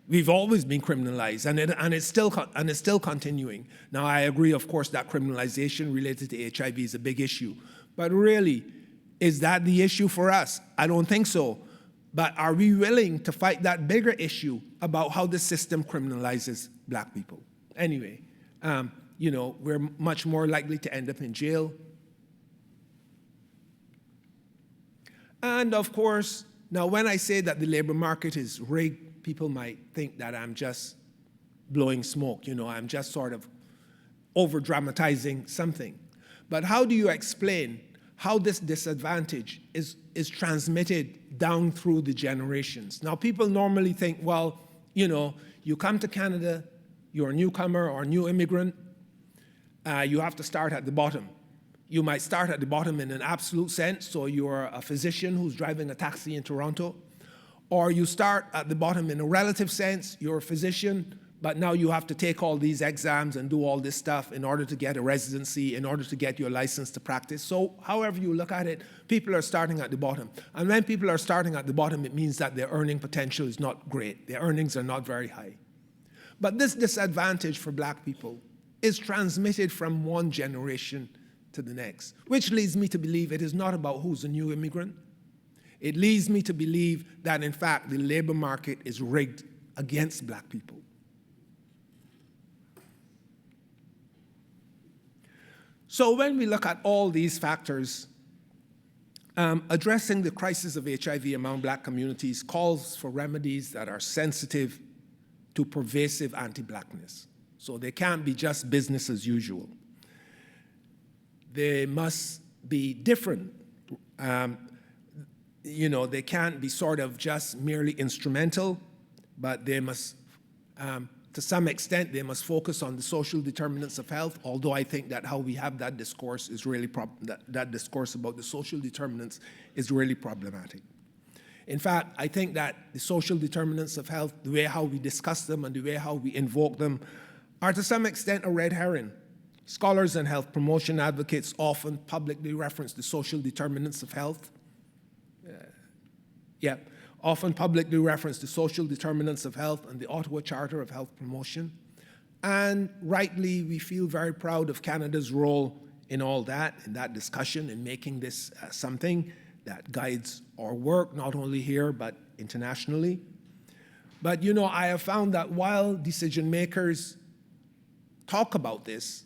We've always been criminalized, and it's still continuing. Now, I agree, of course, that criminalization related to HIV is a big issue. But really, is that the issue for us? I don't think so. But are we willing to fight that bigger issue about how the system criminalizes black people? Anyway, you know, we're much more likely to end up in jail. And of course, now when I say that the labor market is rigged, people might think that I'm just blowing smoke, you know, I'm just sort of over-dramatizing something. But how do you explain how this disadvantage is transmitted down through the generations? Now, people normally think, well, you know, you come to Canada, you're a newcomer or a new immigrant, you have to start at the bottom. You might start at the bottom in an absolute sense, so you're a physician who's driving a taxi in Toronto, or you start at the bottom in a relative sense, you're a physician, but now you have to take all these exams and do all this stuff in order to get a residency, in order to get your license to practice. So however you look at it, people are starting at the bottom. And when people are starting at the bottom, it means that their earning potential is not great. Their earnings are not very high. But this disadvantage for black people is transmitted from one generation to the next, which leads me to believe it is not about who's a new immigrant. It leads me to believe that, in fact, the labor market is rigged against black people. So when we look at all these factors, addressing the crisis of HIV among black communities calls for remedies that are sensitive to pervasive anti-blackness. So they can't be just business as usual. They must be different. You know, they can't be sort of just merely instrumental, but they must, to some extent, they must focus on the social determinants of health, although I think that how we have that discourse is really, that discourse about the social determinants is really problematic. In fact, I think that the social determinants of health, the way how we discuss them and the way how we invoke them, are to some extent a red herring. Scholars and health promotion advocates often publicly reference the social determinants of health. Often publicly reference the social determinants of health and the Ottawa Charter of Health Promotion. And rightly, we feel very proud of Canada's role in all that, in that discussion, in making this something that guides our work, not only here, but internationally. But, you know, I have found that while decision makers talk about this,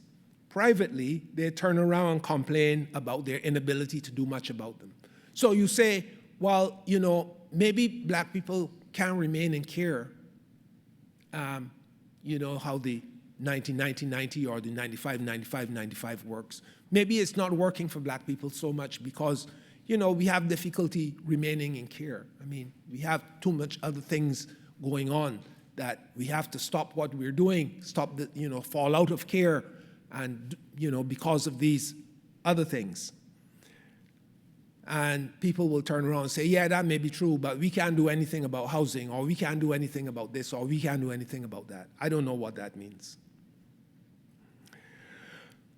privately, they turn around and complain about their inability to do much about them. So you say, well, you know, maybe black people can remain in care, you know, how the 90-90-90 or the 95-95-95 works. Maybe it's not working for black people so much because, you know, we have difficulty remaining in care. I mean, we have too much other things going on that we have to stop what we're doing, stop the, you know, fall out of care, and, you know, because of these other things. And people will turn around and say, yeah, that may be true, but we can't do anything about housing, or we can't do anything about this, or we can't do anything about that. I don't know what that means.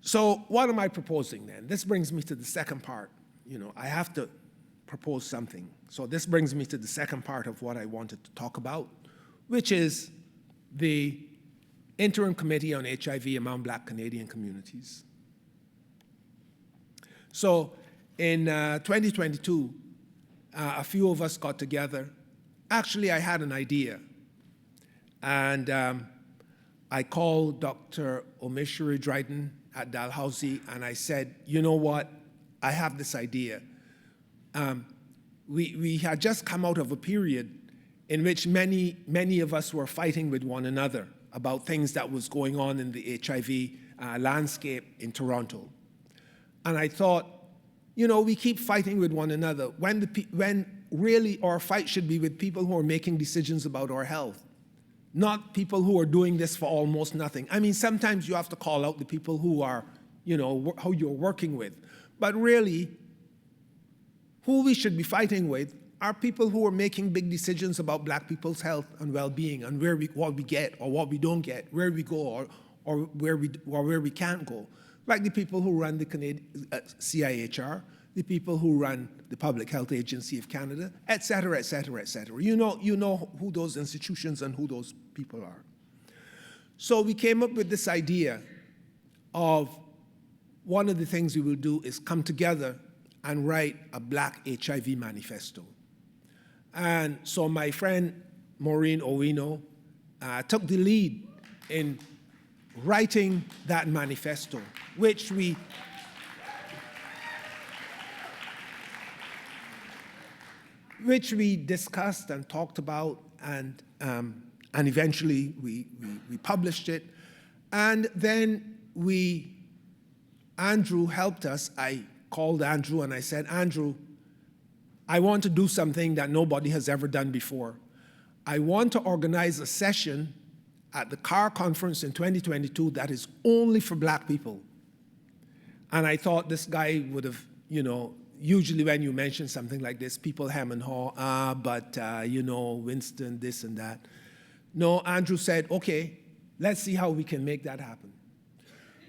So what am I proposing then? This brings me to the second part. You know, I have to propose something. So this brings me to the second part of what I wanted to talk about, which is the Interim Committee on HIV among Black Canadian communities. So in 2022, a few of us got together. Actually, I had an idea. And I called Dr. Omishiri Dryden at Dalhousie, and I said, you know what? I have this idea. We had just come out of a period in which many of us were fighting with one another about things that was going on in the HIV landscape in Toronto. And I thought, you know, we keep fighting with one another when really our fight should be with people who are making decisions about our health, not people who are doing this for almost nothing. I mean, sometimes you have to call out the people who are, you know, who you're working with. But really, who we should be fighting with are people who are making big decisions about black people's health and well-being and what we get or what we don't get, where we go or where we can't go, like the people who run the CAHR, the people who run the Public Health Agency of Canada, et cetera, et cetera, et cetera. You know who those institutions and who those people are. So we came up with this idea of one of the things we will do is come together and write a Black HIV manifesto. And so my friend Maureen Owino took the lead in writing that manifesto, which we discussed and talked about, and eventually we published it. And then Andrew helped us. I called Andrew and I said, Andrew, I want to do something that nobody has ever done before. I want to organize a session at the CAHR conference in 2022 that is only for Black people. And I thought this guy would have, usually when you mention something like this, people hem and haw, Winston, this and that. No, Andrew said, okay, let's see how we can make that happen.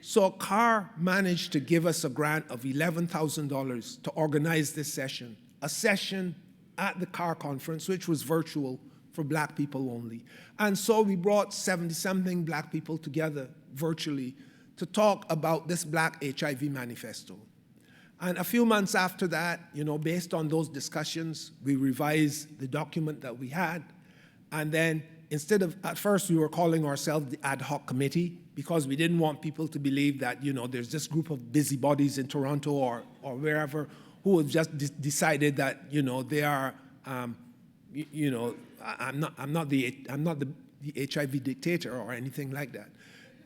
So CAHR managed to give us a grant of $11,000 to organize this session, a session at the CAHR conference, which was virtual for Black people only. And so we brought 70-something Black people together virtually to talk about this Black HIV manifesto. And a few months after that, based on those discussions, we revised the document that we had. And then at first we were calling ourselves the ad hoc committee because we didn't want people to believe that, there's this group of busybodies in Toronto or wherever who have just decided that, they are, I'm not the HIV dictator or anything like that.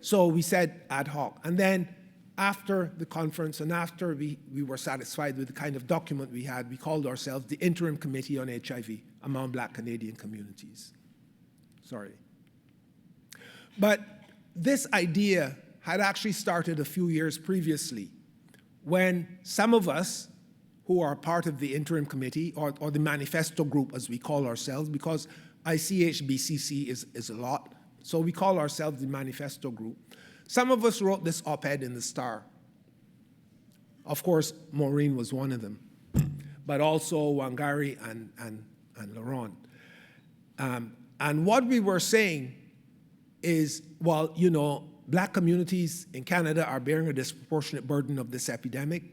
So we said ad hoc. And then after the conference and after we were satisfied with the kind of document we had, we called ourselves the Interim Committee on HIV among Black Canadian communities. Sorry. But this idea had actually started a few years previously when some of us who are part of the interim committee or the manifesto group as we call ourselves, because ICHBCC is a lot, so we call ourselves the manifesto group. Some of us wrote this op-ed in the Star. Of course, Maureen was one of them, but also Wangari and Laurent. And what we were saying is, well, Black communities in Canada are bearing a disproportionate burden of this epidemic.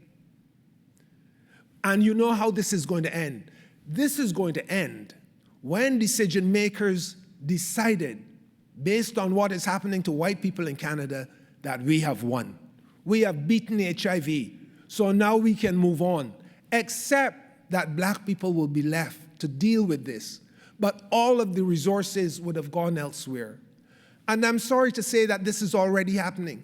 And you know how this is going to end. This is going to end when decision makers decided, based on what is happening to white people in Canada, that we have won. We have beaten HIV, so now we can move on, except that Black people will be left to deal with this. But all of the resources would have gone elsewhere. And I'm sorry to say that this is already happening.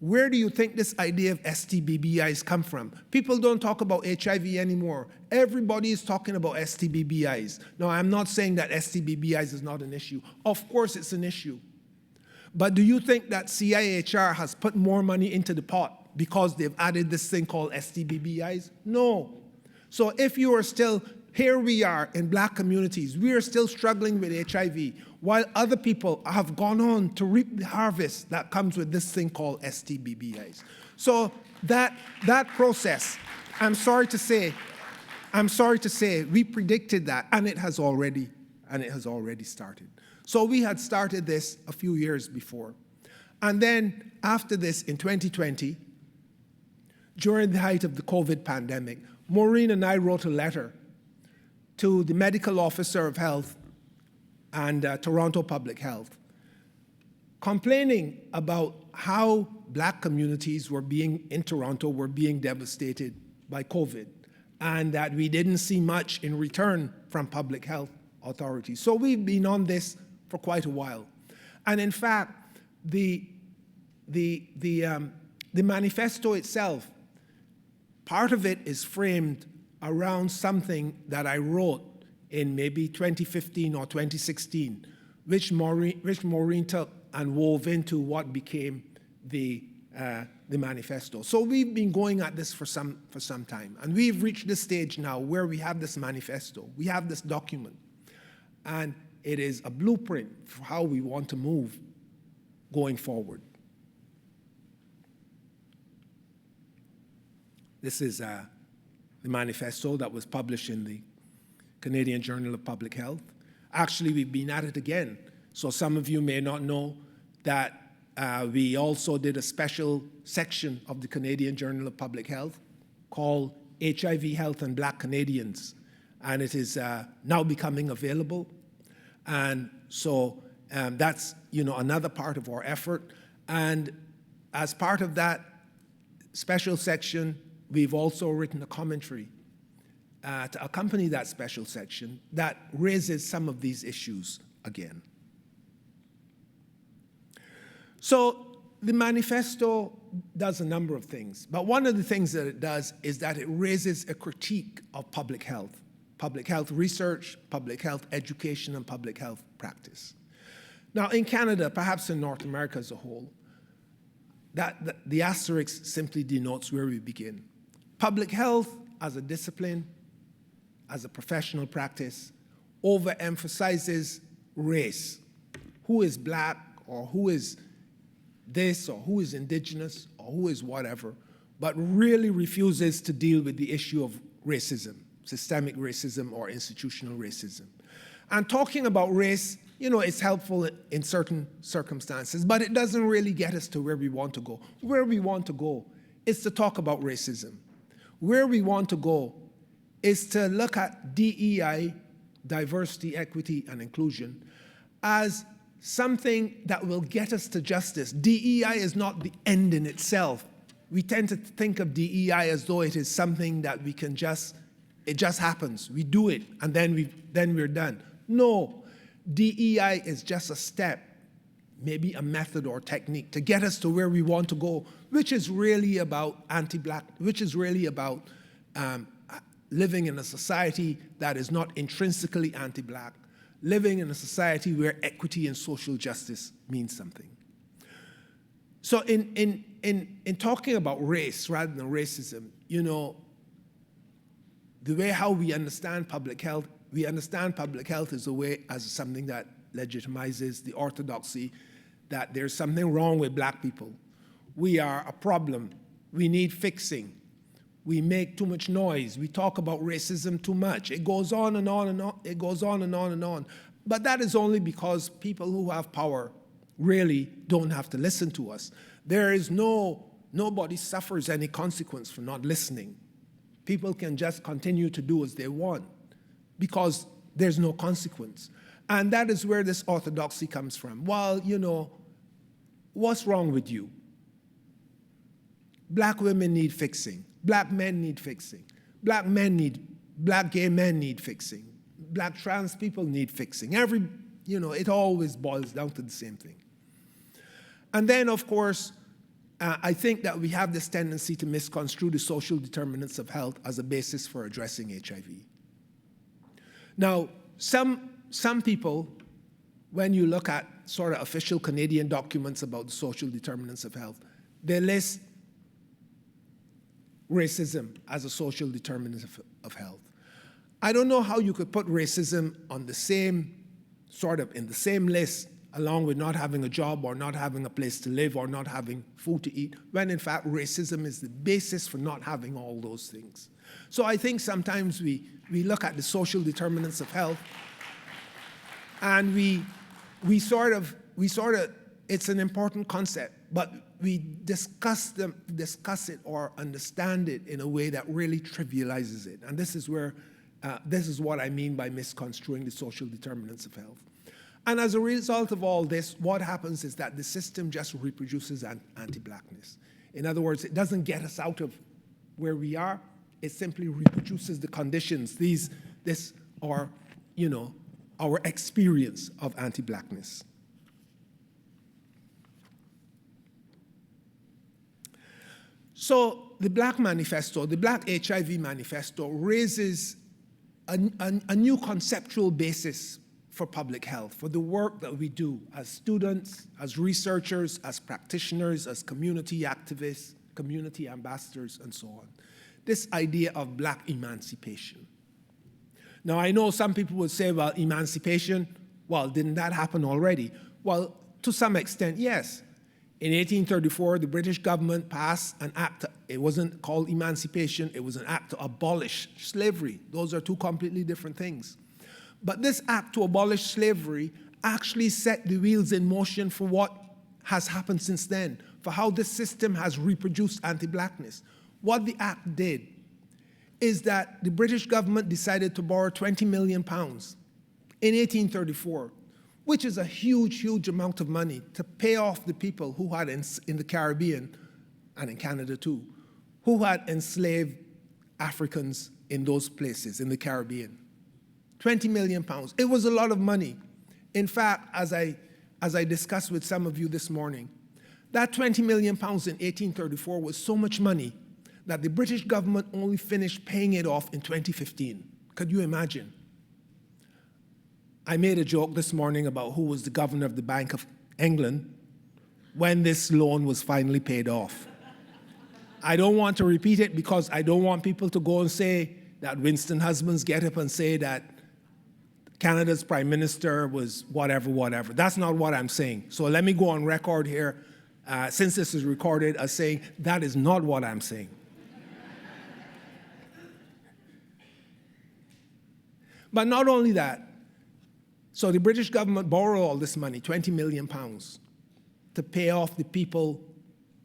Where do you think this idea of STBBIs come from? People don't talk about HIV anymore. Everybody is talking about STBBIs. Now, I'm not saying that STBBIs is not an issue. Of course it's an issue. But do you think that CAHR has put more money into the pot because they've added this thing called STBBIs? No. So if you are still, here we are in Black communities, we are still struggling with HIV, while other people have gone on to reap the harvest that comes with this thing called STBBIs. So that process, I'm sorry to say, we predicted that, and it has already started. So we had started this a few years before. And then after this, in 2020, during the height of the COVID pandemic, Maureen and I wrote a letter to the medical officer of health and Toronto Public Health, complaining about how Black communities in Toronto were being devastated by COVID, and that we didn't see much in return from public health authorities. So we've been on this for quite a while. And in fact, the manifesto itself, part of it is framed around something that I wrote in maybe 2015 or 2016, which Maureen took and wove into what became the manifesto. So we've been going at this for some time, and we've reached this stage now where we have this manifesto, we have this document, and it is a blueprint for how we want to move going forward. This is the manifesto that was published in the Canadian Journal of Public Health. Actually, we've been at it again. So some of you may not know that we also did a special section of the Canadian Journal of Public Health called HIV Health and Black Canadians. And it is now becoming available. And so that's, another part of our effort. And as part of that special section, we've also written a commentary to accompany that special section that raises some of these issues again. So the manifesto does a number of things, but one of the things that it does is that it raises a critique of public health research, public health education, and public health practice. Now, in Canada, perhaps in North America as a whole, the asterisk simply denotes where we begin. Public health as a discipline, as a professional practice, overemphasizes race. Who is black, or who is this, or who is indigenous, or who is whatever, but really refuses to deal with the issue of racism, systemic racism or institutional racism. And talking about race, it's helpful in certain circumstances, but it doesn't really get us to where we want to go. Where we want to go is to talk about racism. Where we want to go is to look at DEI, diversity, equity, and inclusion, as something that will get us to justice. DEI is not the end in itself. We tend to think of DEI as though it is something that we can it just happens. We do it, and then we're done. No, DEI is just a step, maybe a method or technique to get us to where we want to go, which is really about which is really about living in a society that is not intrinsically anti-black, living in a society where equity and social justice means something. So in talking about race rather than racism, the way how we understand public health, we understand public health as something that legitimizes the orthodoxy that there's something wrong with black people. We are a problem. We need fixing. We make too much noise. We talk about racism too much. It goes on and on and on. It goes on and on and on. But that is only because people who have power really don't have to listen to us. Nobody suffers any consequence for not listening. People can just continue to do as they want because there's no consequence. And that is where this orthodoxy comes from. Well, what's wrong with you? Black women need fixing. Black men need fixing. Black gay men need fixing. Black trans people need fixing. It always boils down to the same thing. And then, of course, I think that we have this tendency to misconstrue the social determinants of health as a basis for addressing HIV. Now, some people, when you look at sort of official Canadian documents about the social determinants of health, they list racism as a social determinant of health. I don't know how you could put racism on the same, in the same list, along with not having a job or not having a place to live or not having food to eat, when in fact racism is the basis for not having all those things. So I think sometimes we look at the social determinants of health and we sort of, it's an important concept, but we discuss it or understand it in a way that really trivializes it. And this is what I mean by misconstruing the social determinants of health. And as a result of all this, what happens is that the system just reproduces anti-blackness. In other words, it doesn't get us out of where we are. It simply reproduces the conditions. This are, our experience of anti-blackness. So the Black Manifesto, the Black HIV Manifesto, raises a new conceptual basis for public health, for the work that we do as students, as researchers, as practitioners, as community activists, community ambassadors, and so on. This idea of Black emancipation. Now, I know some people would say, well, emancipation, well, didn't that happen already? Well, to some extent, yes. In 1834, the British government passed an act. It wasn't called Emancipation. It was an act to abolish slavery. Those are two completely different things. But this act to abolish slavery actually set the wheels in motion for what has happened since then, for how this system has reproduced anti-blackness. What the act did is that the British government decided to borrow 20 million pounds in 1834, which is a huge, huge amount of money to pay off the people who had in the Caribbean, and in Canada too, who had enslaved Africans in those places, in the Caribbean. 20 million pounds. It was a lot of money. In fact, as I discussed with some of you this morning, that 20 million pounds in 1834 was so much money that the British government only finished paying it off in 2015. Could you imagine? I made a joke this morning about who was the governor of the Bank of England when this loan was finally paid off. I don't want to repeat it because I don't want people to go and say that Winston husbands get up and say that Canada's prime minister was whatever, whatever. That's not what I'm saying. So let me go on record here, since this is recorded, as saying that is not what I'm saying. But not only that, so the British government borrowed all this money, 20 million pounds, to pay off the people,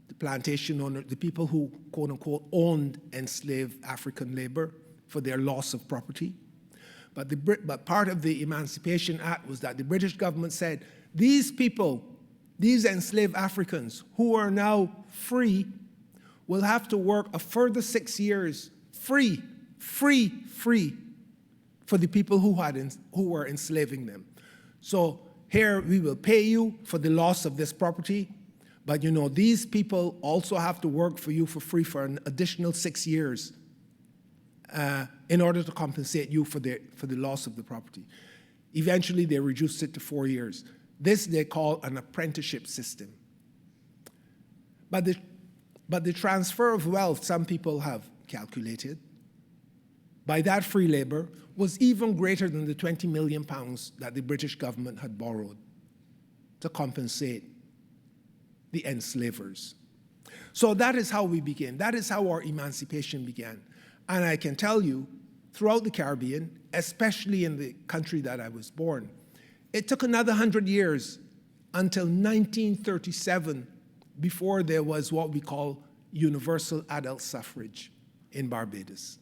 the plantation owners, the people who, quote unquote, owned enslaved African labor for their loss of property. But part of the Emancipation Act was that the British government said, these people, these enslaved Africans who are now free, will have to work a further 6 years free for the people who were enslaving them. So here we will pay you for the loss of this property, but you know, these people also have to work for you for free for an additional 6 years in order to compensate you for the loss of the property. Eventually they reduced it to 4 years. This they call an apprenticeship system. But the transfer of wealth, some people have calculated, by that free labor was even greater than the 20 million pounds that the British government had borrowed to compensate the enslavers. So that is how we began. That is how our emancipation began. And I can tell you, throughout the Caribbean, especially in the country that I was born, it took another 100 years until 1937 before there was what we call universal adult suffrage in Barbados.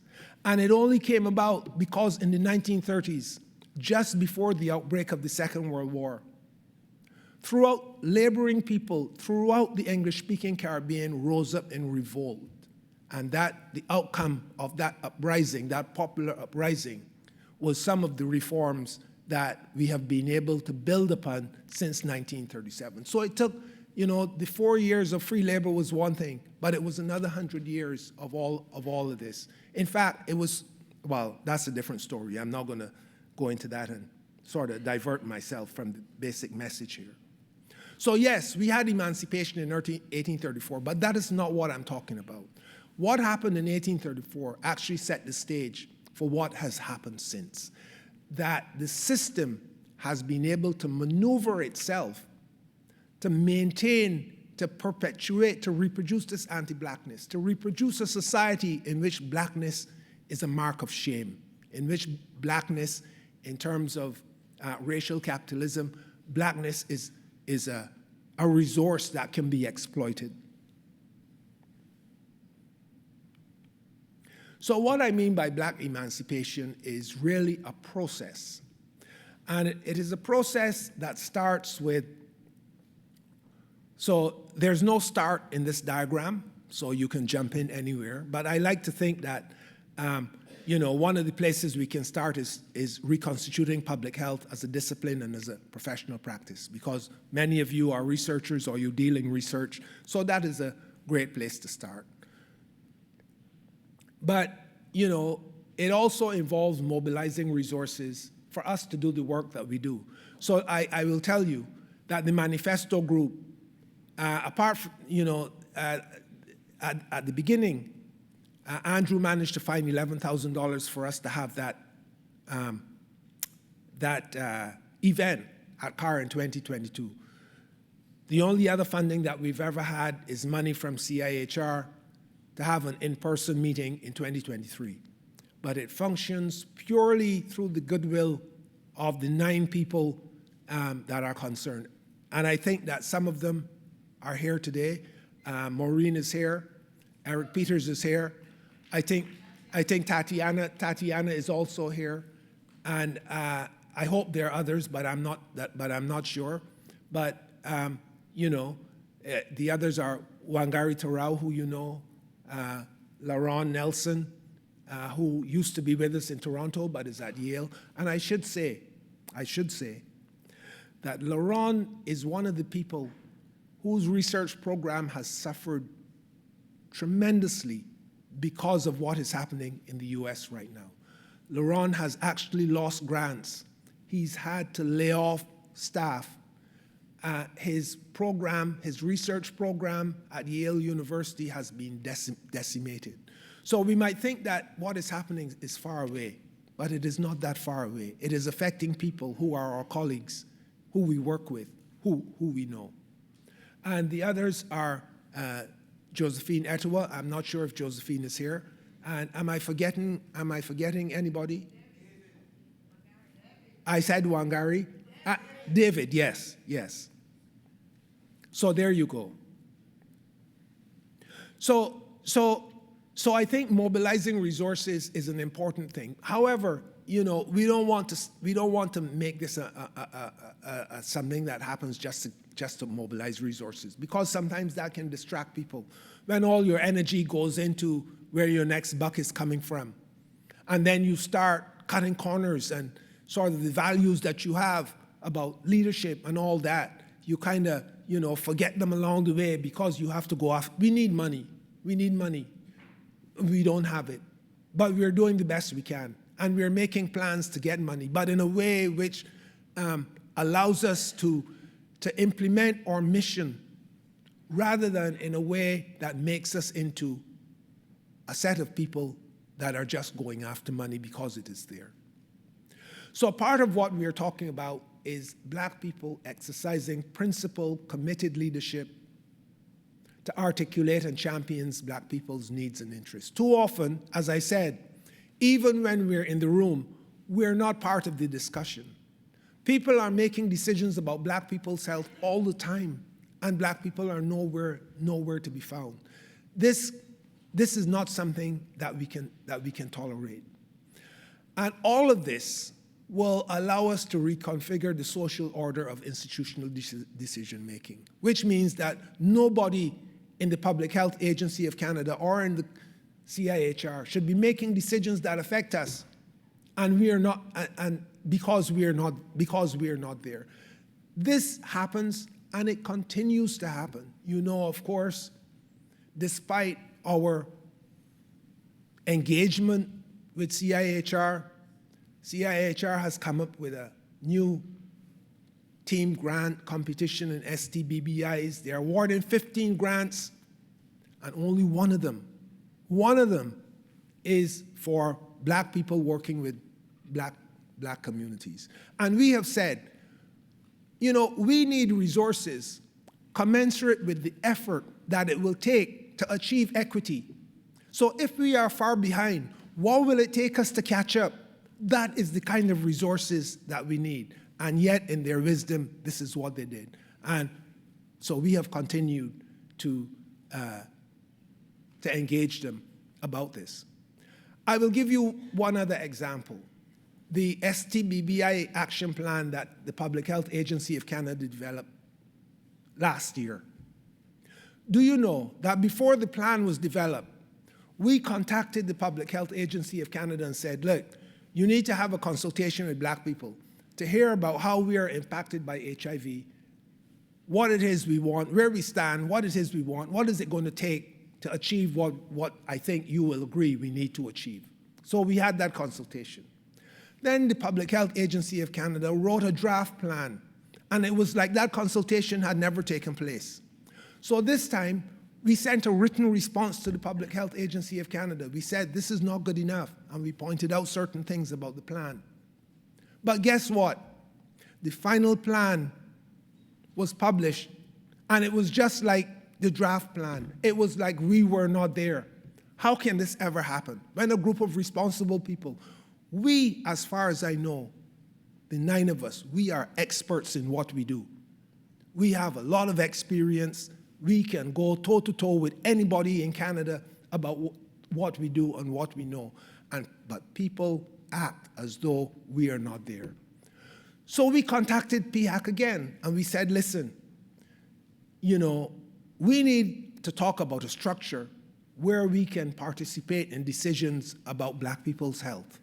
And it only came about because in the 1930s, just before the outbreak of the Second World War, throughout laboring people throughout the English-speaking Caribbean rose up in revolt. And that the outcome of that uprising, that popular uprising, was some of the reforms that we have been able to build upon since 1937. So it took, you know, the 4 years of free labor was one thing, but it was another 100 years of all of this. In fact, it was, well, that's a different story. I'm not going to go into that and sort of divert myself from the basic message here. So yes, we had emancipation in 1834, but that is not what I'm talking about. What happened in 1834 actually set the stage for what has happened since. That the system has been able to maneuver itself to maintain, to perpetuate, to reproduce this anti-blackness, to reproduce a society in which blackness is a mark of shame, in which blackness, in terms of racial capitalism, blackness is a resource that can be exploited. So what I mean by black emancipation is really a process. And it is a process that starts with, so there's no start in this diagram, so you can jump in anywhere. But I like to think that, you know, one of the places we can start is reconstituting public health as a discipline and as a professional practice, because many of you are researchers or you deal in research, so that is a great place to start. But, you know, it also involves mobilizing resources for us to do the work that we do. So I will tell you that the manifesto group, apart from, you know, at the beginning, Andrew managed to find $11,000 for us to have that event at CAHR in 2022. The only other funding that we've ever had is money from CAHR to have an in-person meeting in 2023. But it functions purely through the goodwill of the 9 people that are concerned. And I think that some of them are here today. Maureen is here. Eric Peters is here. I think Tatiana is also here. And I hope there are others, but I'm not sure. But you know, the others are Wangari Tarau, who you know, LaRon Nelson, who used to be with us in Toronto but is at Yale. And I should say that LaRon is one of the people whose research program has suffered tremendously because of what is happening in the US right now. LaRon has actually lost grants. He's had to lay off staff. His program, his research program at Yale University has been decimated. So we might think that what is happening is far away, but it is not that far away. It is affecting people who are our colleagues, who we work with, who we know. And the others are Josephine Etowah. I'm not sure if Josephine is here. And am I forgetting anybody? I said Wangari. David, yes. So there you go. So I think mobilizing resources is an important thing. However, you know, we don't want to make this something that happens just to mobilize resources, because sometimes that can distract people when all your energy goes into where your next buck is coming from. And then you start cutting corners and sort of the values that you have about leadership and all that, you kind of, you know, forget them along the way because you have to go off. We need money. We don't have it. But we're doing the best we can. And we're making plans to get money, but in a way which allows us to implement our mission rather than in a way that makes us into a set of people that are just going after money because it is there. So part of what we're talking about is Black people exercising principled, committed leadership to articulate and champion Black people's needs and interests. Too often, as I said, even when we're in the room, we're not part of the discussion. People are making decisions about Black people's health all the time, and Black people are nowhere to be found. This is not something that we can tolerate. And all of this will allow us to reconfigure the social order of institutional decision-making, which means that nobody in the Public Health Agency of Canada or in the CAHR should be making decisions that affect us, and we are not, and because we are not there. This happens, and it continues to happen. You know, of course, despite our engagement with CAHR has come up with a new team grant competition in STBBIs. They're awarding 15 grants, and only one of them is for Black people working with Black communities. And we have said, you know, we need resources commensurate with the effort that it will take to achieve equity. So if we are far behind, what will it take us to catch up? That is the kind of resources that we need. And yet, in their wisdom, this is what they did. And so we have continued to engage them about this. I will give you one other example. The STBBI action plan that the Public Health Agency of Canada developed last year. Do you know that before the plan was developed, we contacted the Public Health Agency of Canada and said, look, you need to have a consultation with Black people to hear about how we are impacted by HIV, what it is we want, where we stand, what it is we want, what is it going to take to achieve what I think you will agree we need to achieve. So we had that consultation. Then the Public Health Agency of Canada wrote a draft plan, and it was like that consultation had never taken place. So this time, we sent a written response to the Public Health Agency of Canada. We said, this is not good enough, and we pointed out certain things about the plan. But guess what? The final plan was published, And it was just like the draft plan. It was like we were not there. How can this ever happen? When a group of responsible people, we, as far as I know, the 9 of us, we are experts in what we do. We have a lot of experience. We can go toe-to-toe with anybody in Canada about what we do and what we know. But people act as though we are not there. So we contacted PHAC again, and we said, listen, we need to talk about a structure where we can participate in decisions about Black people's health.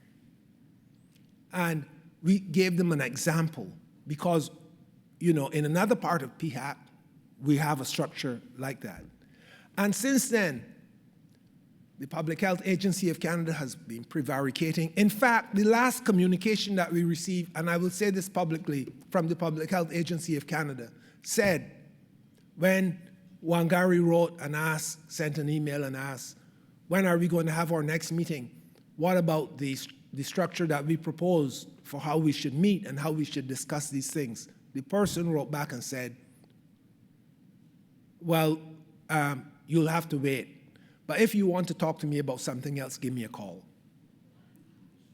And we gave them an example because, in another part of PHAC, we have a structure like that. And since then, the Public Health Agency of Canada has been prevaricating. In fact, the last communication that we received, and I will say this publicly, from the Public Health Agency of Canada, said, when Wangari wrote and sent an email and asked, when are we going to have our next meeting? What about the structure that we propose for how we should meet and how we should discuss these things? The person wrote back and said, well, you'll have to wait. But if you want to talk to me about something else, give me a call.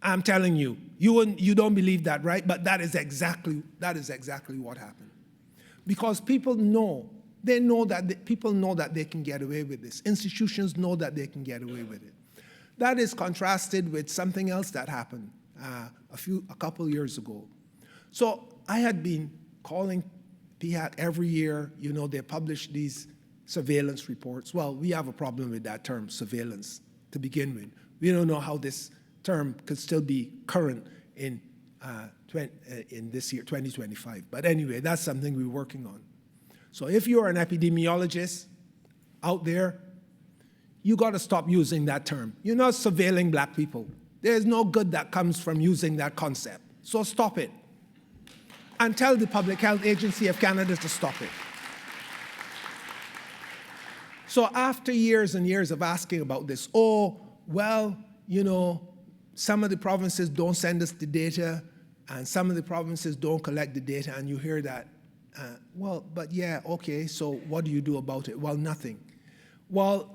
I'm telling you, you don't believe that, right? But that is exactly what happened. Because people know people know that they can get away with this. Institutions know that they can get away with it. That is contrasted with something else that happened a couple years ago. So I had been calling PHAC every year. They publish these surveillance reports. Well, we have a problem with that term, surveillance, to begin with. We don't know how this term could still be current in this year, 2025. But anyway, that's something we're working on. So if you're an epidemiologist out there, you got to stop using that term. You're not surveilling Black people. There's no good that comes from using that concept. So stop it. And tell the Public Health Agency of Canada to stop it. So after years and years of asking about this, some of the provinces don't send us the data, and some of the provinces don't collect the data, and you hear that. So what do you do about it? Well, nothing. About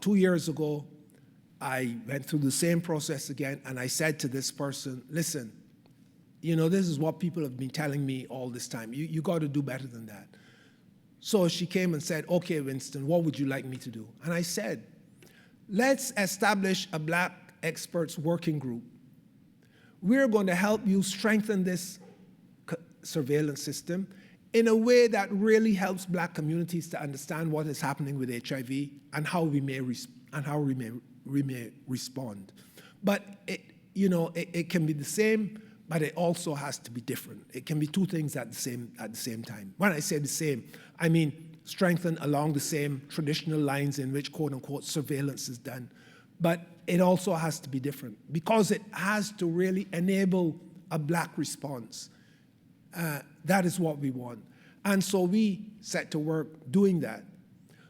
2 years ago, I went through the same process again, and I said to this person, listen, this is what people have been telling me all this time. You got to do better than that. So she came and said, okay, Winston, what would you like me to do? And I said, let's establish a Black experts working group. We're going to help you strengthen this surveillance system in a way that really helps Black communities to understand what is happening with HIV and how we may respond. But it can be the same, but it also has to be different. It can be two things at the same time. When I say the same, I mean strengthen along the same traditional lines in which quote-unquote surveillance is done. But it also has to be different because it has to really enable a Black response. That is what we want. And so we set to work doing that.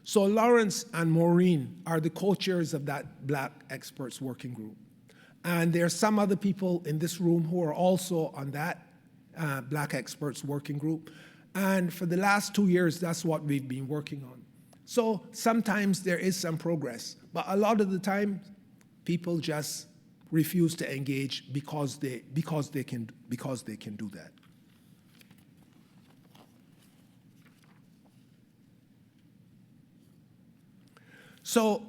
So Lawrence and Maureen are the co-chairs of that Black experts working group. And there are some other people in this room who are also on that Black experts working group. And for the last 2 years, that's what we've been working on. So sometimes there is some progress, but a lot of the time, people just refuse to engage because they can do that. So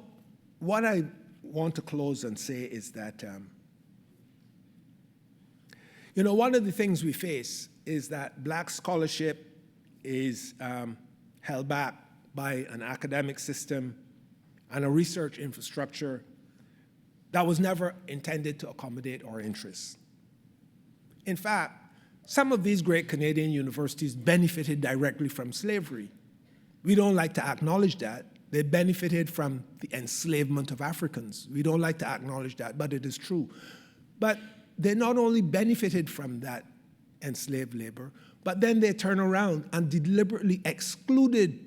what I want to close and say is that, one of the things we face is that Black scholarship is held back by an academic system and a research infrastructure that was never intended to accommodate our interests. In fact, some of these great Canadian universities benefited directly from slavery. We don't like to acknowledge that. They benefited from the enslavement of Africans. We don't like to acknowledge that, but it is true. But they not only benefited from that enslaved labor, but then they turn around and deliberately excluded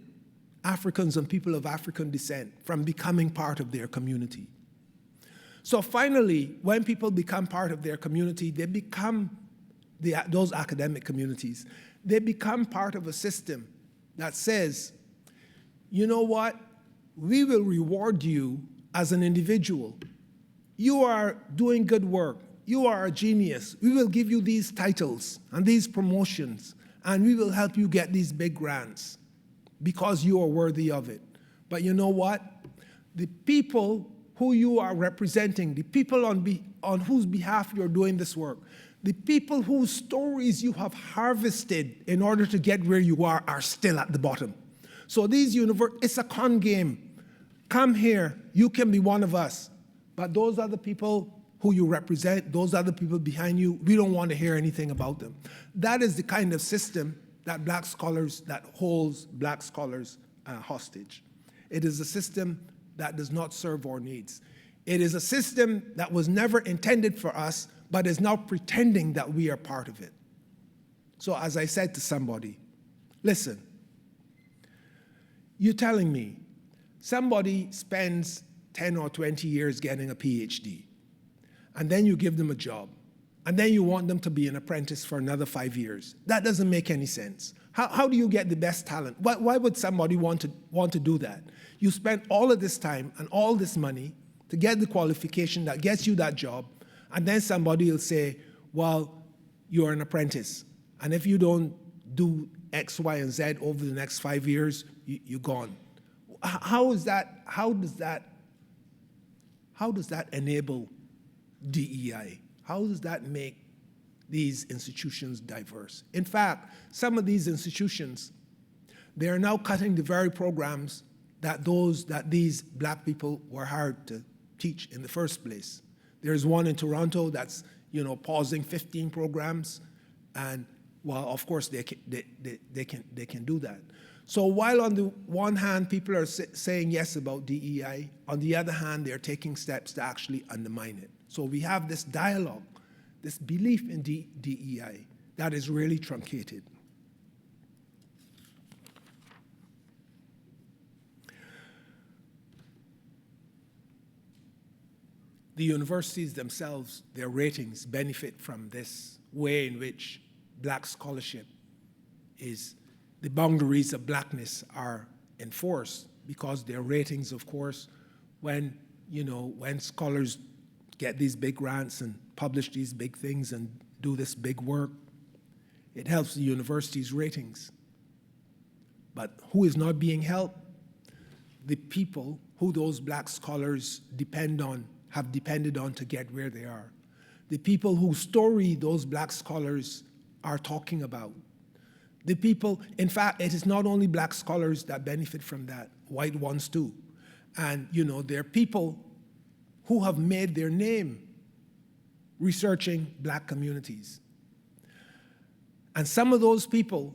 Africans and people of African descent from becoming part of their community. So finally, when people become part of their community, they become those academic communities. they become part of a system that says, you know what, we will reward you as an individual. You are doing good work. You are a genius. We will give you these titles and these promotions, and we will help you get these big grants because you are worthy of it. But you know what? The people who you are representing, the people on whose behalf you're doing this work, the people whose stories you have harvested in order to get where you are still at the bottom. So it's a con game. Come here, you can be one of us. But those are the people who you represent, those are the people behind you. We don't want to hear anything about them. That is the kind of system that holds black scholars hostage. It is a system that does not serve our needs. It is a system that was never intended for us, but is now pretending that we are part of it. So as I said to somebody, listen, you're telling me somebody spends 10 or 20 years getting a PhD, and then you give them a job, and then you want them to be an apprentice for another 5 years. That doesn't make any sense. How do you get the best talent? Why would somebody want to do that? You spend all of this time and all this money to get the qualification that gets you that job, and then somebody will say, well, you're an apprentice, and if you don't do X, Y, and Z over the next 5 years, you're gone. How does that enable DEI? How does that make these institutions diverse? In fact, some of these institutions, they are now cutting the very programs that these black people were hired to teach in the first place. There's one in Toronto that's pausing 15 programs, and well, of course they can do that. So while on the one hand people are saying yes about DEI, on the other hand they're taking steps to actually undermine it. So we have this dialogue, this belief in DEI that is really truncated. The universities themselves, their ratings benefit from this way in which black scholarship the boundaries of blackness are enforced, because their ratings, of course, when scholars get these big grants and publish these big things and do this big work, it helps the university's ratings. But who is not being helped? The people who those black scholars have depended on to get where they are. The people whose story those black scholars are talking about. The people, in fact, it is not only black scholars that benefit from that, white ones too. And there are people who have made their name researching black communities. And some of those people,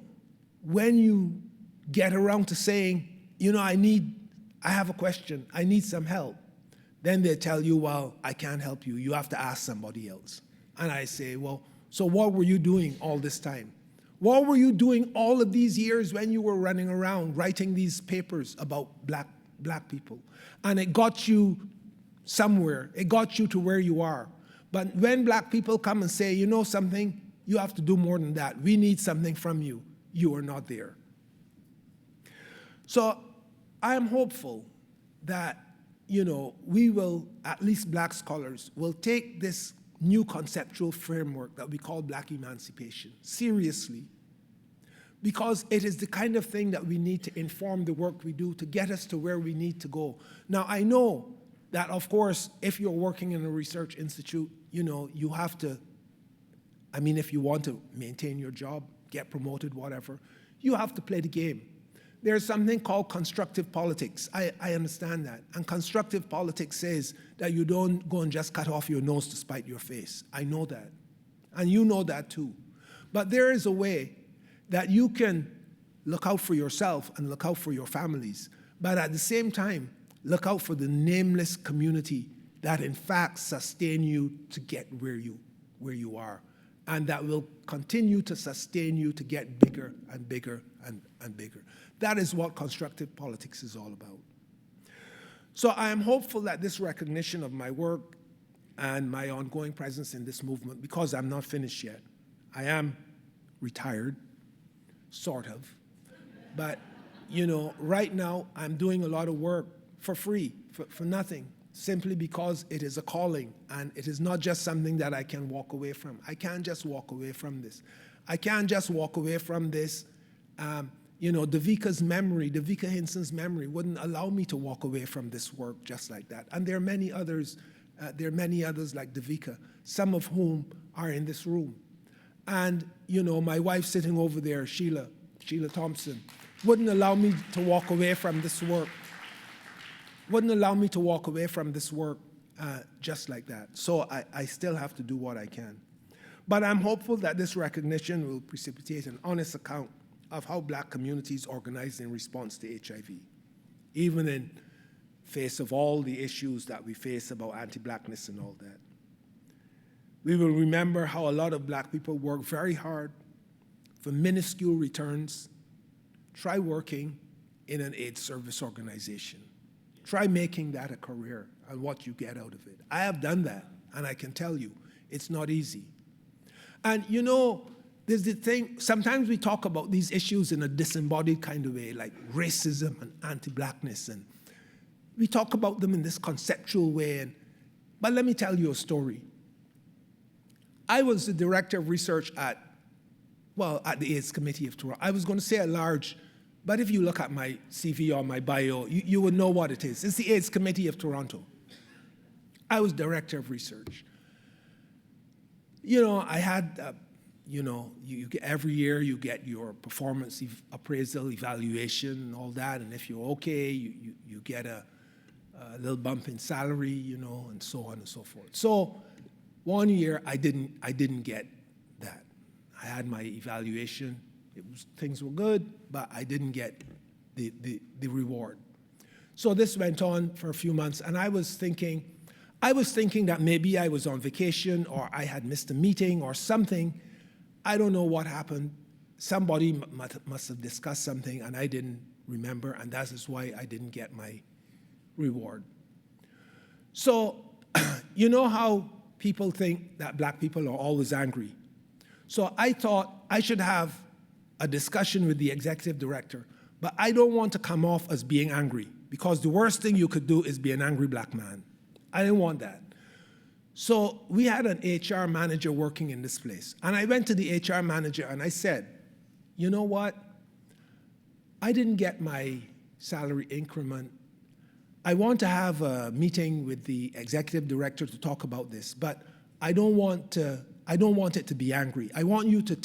when you get around to saying, I have a question, I need some help, then they tell you, well, I can't help you, you have to ask somebody else. And I say, well, so what were you doing all this time? What were you doing all of these years when you were running around writing these papers about black people? And it got you somewhere, it got you to where you are. But when black people come and say, something, you have to do more than that. We need something from you. You are not there. So I am hopeful that we will, at least black scholars, will take this new conceptual framework that we call black emancipation seriously, because it is the kind of thing that we need to inform the work we do to get us to where we need to go. Now, I know that, of course, if you're working in a research institute, you have to, if you want to maintain your job, get promoted, whatever, you have to play the game. There's something called constructive politics. I understand that. And constructive politics says that you don't go and just cut off your nose to spite your face. I know that. And you know that too. But there is a way that you can look out for yourself and look out for your families, but at the same time, look out for the nameless community that in fact sustain you to get where you are, and that will continue to sustain you to get bigger and bigger and bigger. That is what constructive politics is all about. So I am hopeful that this recognition of my work and my ongoing presence in this movement, because I'm not finished yet, I am retired, sort of. But, right now I'm doing a lot of work for free, for nothing, simply because it is a calling, and it is not just something that I can walk away from. I can't just walk away from this. I can't just walk away from this. Davika's memory, Davika Hinson's memory wouldn't allow me to walk away from this work just like that. And there are many others like Davika, some of whom are in this room. And, my wife sitting over there, Sheila Thompson, wouldn't allow me to walk away from this work. Wouldn't allow me to walk away from this work just like that. So I still have to do what I can. But I'm hopeful that this recognition will precipitate an honest account of how Black communities organize in response to HIV, even in face of all the issues that we face about anti-Blackness and all that. We will remember how a lot of Black people work very hard for minuscule returns. Try working in an AIDS service organization. Try making that a career and what you get out of it. I have done that, and I can tell you, it's not easy. And there's the thing, sometimes we talk about these issues in a disembodied kind of way, like racism and anti-Blackness, and we talk about them in this conceptual way. But let me tell you a story. I was the director of research at the AIDS Committee of Toronto. I was going to say at large, but if you look at my CV or my bio, you would know what it is. It's the AIDS Committee of Toronto. I was director of research. I had, every year you get your performance appraisal, evaluation, and all that, and if you're okay, you get a little bump in salary, and so on and so forth. So one year I didn't get that. I had my evaluation. Things were good, but I didn't get the reward. So this went on for a few months, and I was thinking that maybe I was on vacation or I had missed a meeting or something. I don't know what happened. Somebody must have discussed something, and I didn't remember, and that is why I didn't get my reward. So, how people think that Black people are always angry. So I thought I should have a discussion with the executive director, but I don't want to come off as being angry, because the worst thing you could do is be an angry Black man. I didn't want that. So we had an HR manager working in this place, and I went to the HR manager and I said, you know what? I didn't get my salary increment. I want to have a meeting with the executive director to talk about this, but I don't want it to be angry. I want you to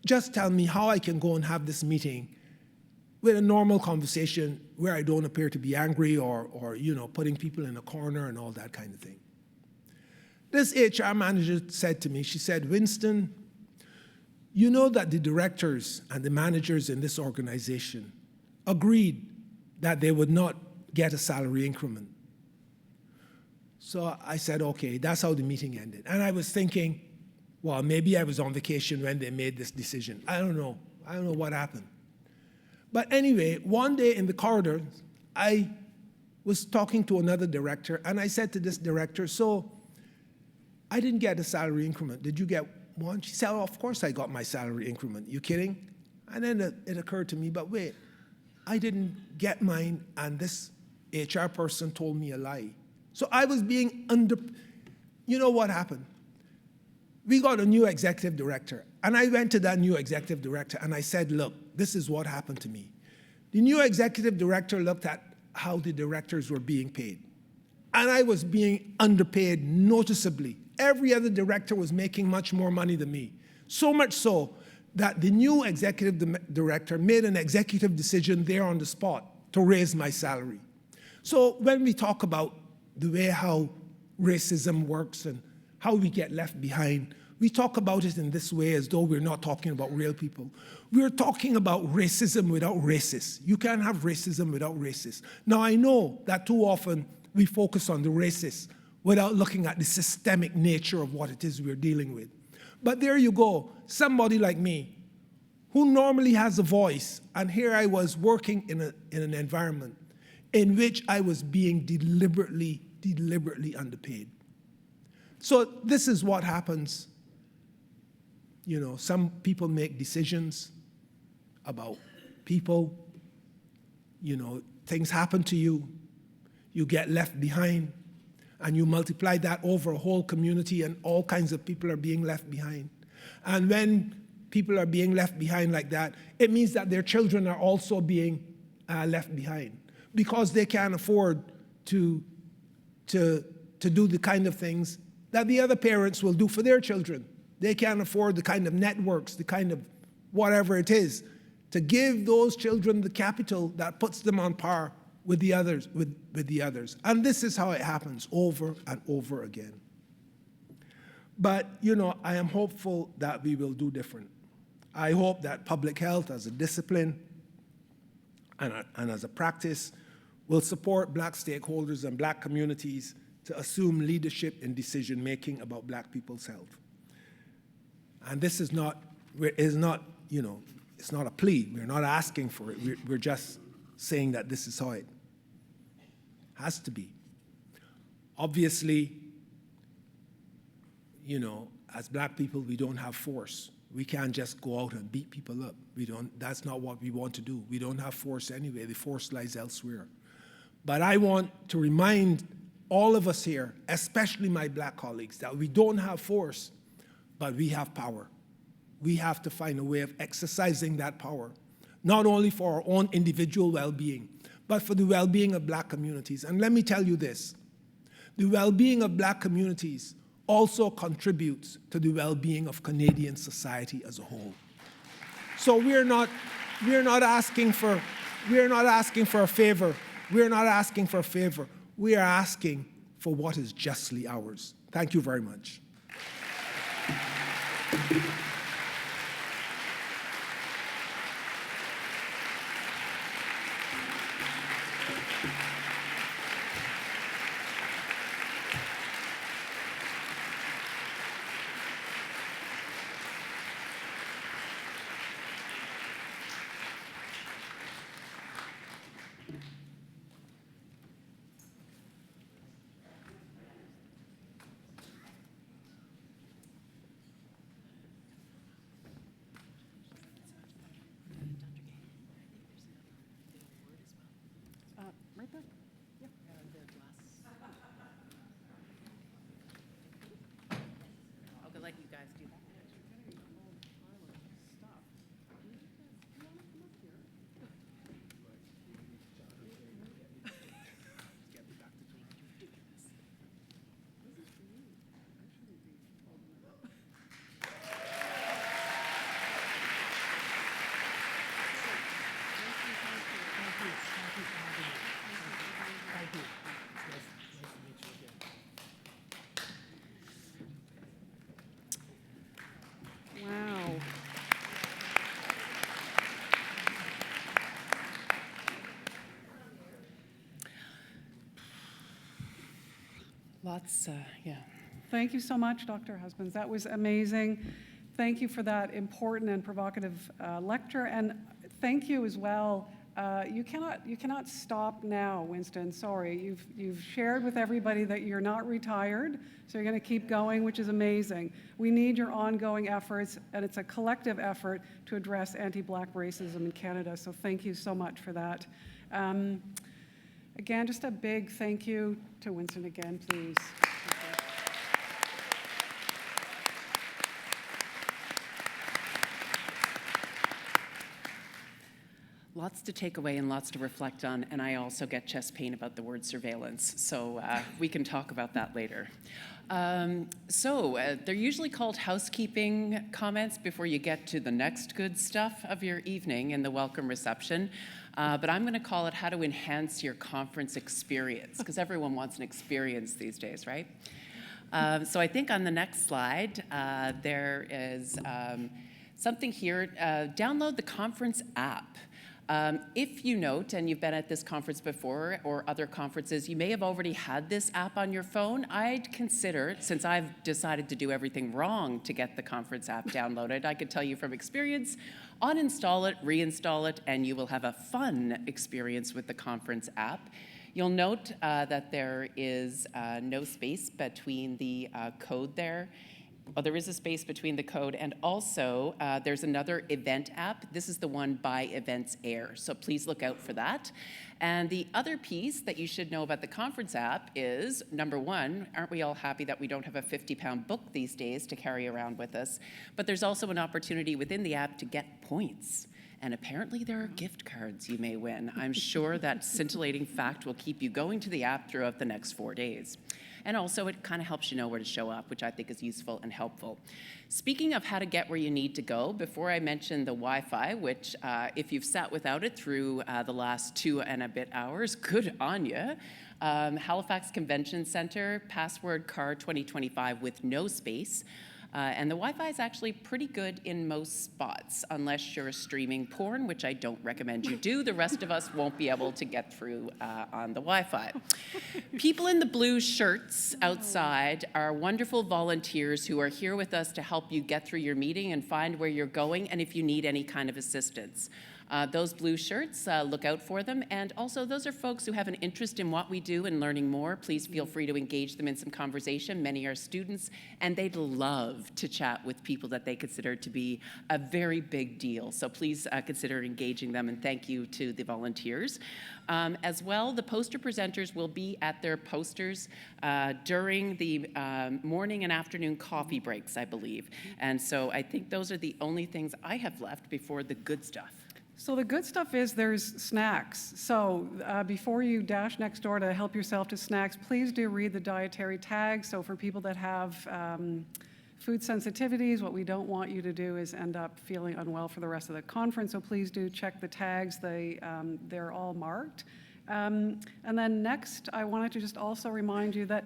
just tell me how I can go and have this meeting with a normal conversation where I don't appear to be angry or putting people in a corner and all that kind of thing. This HR manager said to me, she said, Winston, you know that the directors and the managers in this organization agreed that they would not get a salary increment. So I said, okay, that's how the meeting ended. And I was thinking, well, maybe I was on vacation when they made this decision. I don't know what happened. But anyway, one day in the corridor, I was talking to another director, and I said to this director, so I didn't get a salary increment. Did you get one? She said, oh, of course I got my salary increment. You kidding? And then it occurred to me, but wait, I didn't get mine, and this HR person told me a lie. So I was being you know what happened? We got a new executive director, and I went to that new executive director and I said, look, this is what happened to me. The new executive director looked at how the directors were being paid, and I was being underpaid noticeably. Every other director was making much more money than me, so much so that the new executive director made an executive decision there on the spot to raise my salary. So when we talk about the way how racism works and how we get left behind, we talk about it in this way as though we're not talking about real people. We're talking about racism without racists. You can't have racism without racists. Now, I know that too often we focus on the racists without looking at the systemic nature of what it is we're dealing with. But there you go, somebody like me, who normally has a voice, and here I was working in an environment in which I was being deliberately underpaid. So this is what happens. Some people make decisions, about people. You know, things happen to you, you get left behind, and you multiply that over a whole community, and all kinds of people are being left behind. And when people are being left behind like that, it means that their children are also being left behind because they can't afford to do the kind of things that the other parents will do for their children. They can't afford the kind of networks, the kind of whatever it is, to give those children the capital that puts them on par with the others. With the others. And this is how it happens over and over again. But, you know, I am hopeful that we will do different. I hope that public health as a discipline and as a practice will support Black stakeholders and Black communities to assume leadership in decision-making about Black people's health. And this is not, you know, it's not a plea. We're not asking for it. We're just saying that this is how it has to be. Obviously, you know, as Black people, we don't have force. We can't just go out and beat people up. That's not what we want to do. We don't have force anyway. The force lies elsewhere. But I want to remind all of us here, especially my Black colleagues, that we don't have force, but we have power. We have to find a way of exercising that power, not only for our own individual well-being, but for the well-being of Black communities. And let me tell you this, the well-being of Black communities also contributes to the well-being of Canadian society as a whole. So we're not asking for a favor. We're not asking for a favor. We are asking for what is justly ours. Thank you very much. Right there. Yeah. I'll let you guys do that. Wow. Lots, yeah. Thank you so much, Dr. Husbands. That was amazing. Thank you for that important and provocative lecture, and thank you as well. You cannot stop now, Winston. Sorry, you've shared with everybody that you're not retired, so you're going to keep going, which is amazing. We need your ongoing efforts, and it's a collective effort to address anti-Black racism in Canada. So thank you so much for that. Again, just a big thank you to Winston again, please. Lots to take away and lots to reflect on, and I also get chest pain about the word surveillance, so we can talk about that later. They're usually called housekeeping comments before you get to the next good stuff of your evening in the welcome reception, but I'm going to call it how to enhance your conference experience, because everyone wants an experience these days, right? So I think on the next slide, there is something here. Download the conference app. If you note, and you've been at this conference before or other conferences, you may have already had this app on your phone. I'd consider, since I've decided to do everything wrong to get the conference app downloaded, I could tell you from experience, uninstall it, reinstall it, and you will have a fun experience with the conference app. You'll note that there is no space between the code there Oh, there is a space between the code, and also there's another event app. This is the one by Events Air, so please look out for that. And the other piece that you should know about the conference app is, number one, aren't we all happy that we don't have a 50-pound book these days to carry around with us? But there's also an opportunity within the app to get points. And apparently there are gift cards you may win. I'm sure that scintillating fact will keep you going to the app throughout the next 4 days. And also it kind of helps you know where to show up, which I think is useful and helpful. Speaking of how to get where you need to go, before I mention the Wi-Fi, which if you've sat without it through the last 2 and a bit hours, good on you. Halifax Convention Center, password CAHR 2025 with no space. And the Wi-Fi is actually pretty good in most spots, unless you're streaming porn, which I don't recommend you do. The rest of us won't be able to get through on the Wi-Fi. People in the blue shirts outside are wonderful volunteers who are here with us to help you get through your meeting and find where you're going, and if you need any kind of assistance. Those blue shirts, look out for them. And also, those are folks who have an interest in what we do and learning more. Please feel free to engage them in some conversation. Many are students, and they'd love to chat with people that they consider to be a very big deal. So please consider engaging them, and thank you to the volunteers. As well, the poster presenters will be at their posters during the morning and afternoon coffee breaks, I believe. And so I think those are the only things I have left before the good stuff. So the good stuff is there's snacks. So before you dash next door to help yourself to snacks, please do read the dietary tags. So for people that have food sensitivities, what we don't want you to do is end up feeling unwell for the rest of the conference. So please do check the tags. They're all marked. And then next, I wanted to just also remind you that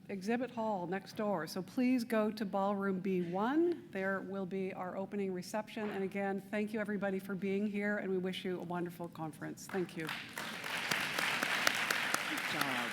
exhibit hall next door. So please go to ballroom B1. There will be our opening reception. And again, thank you everybody for being here, and we wish you a wonderful conference. Thank you. Good job.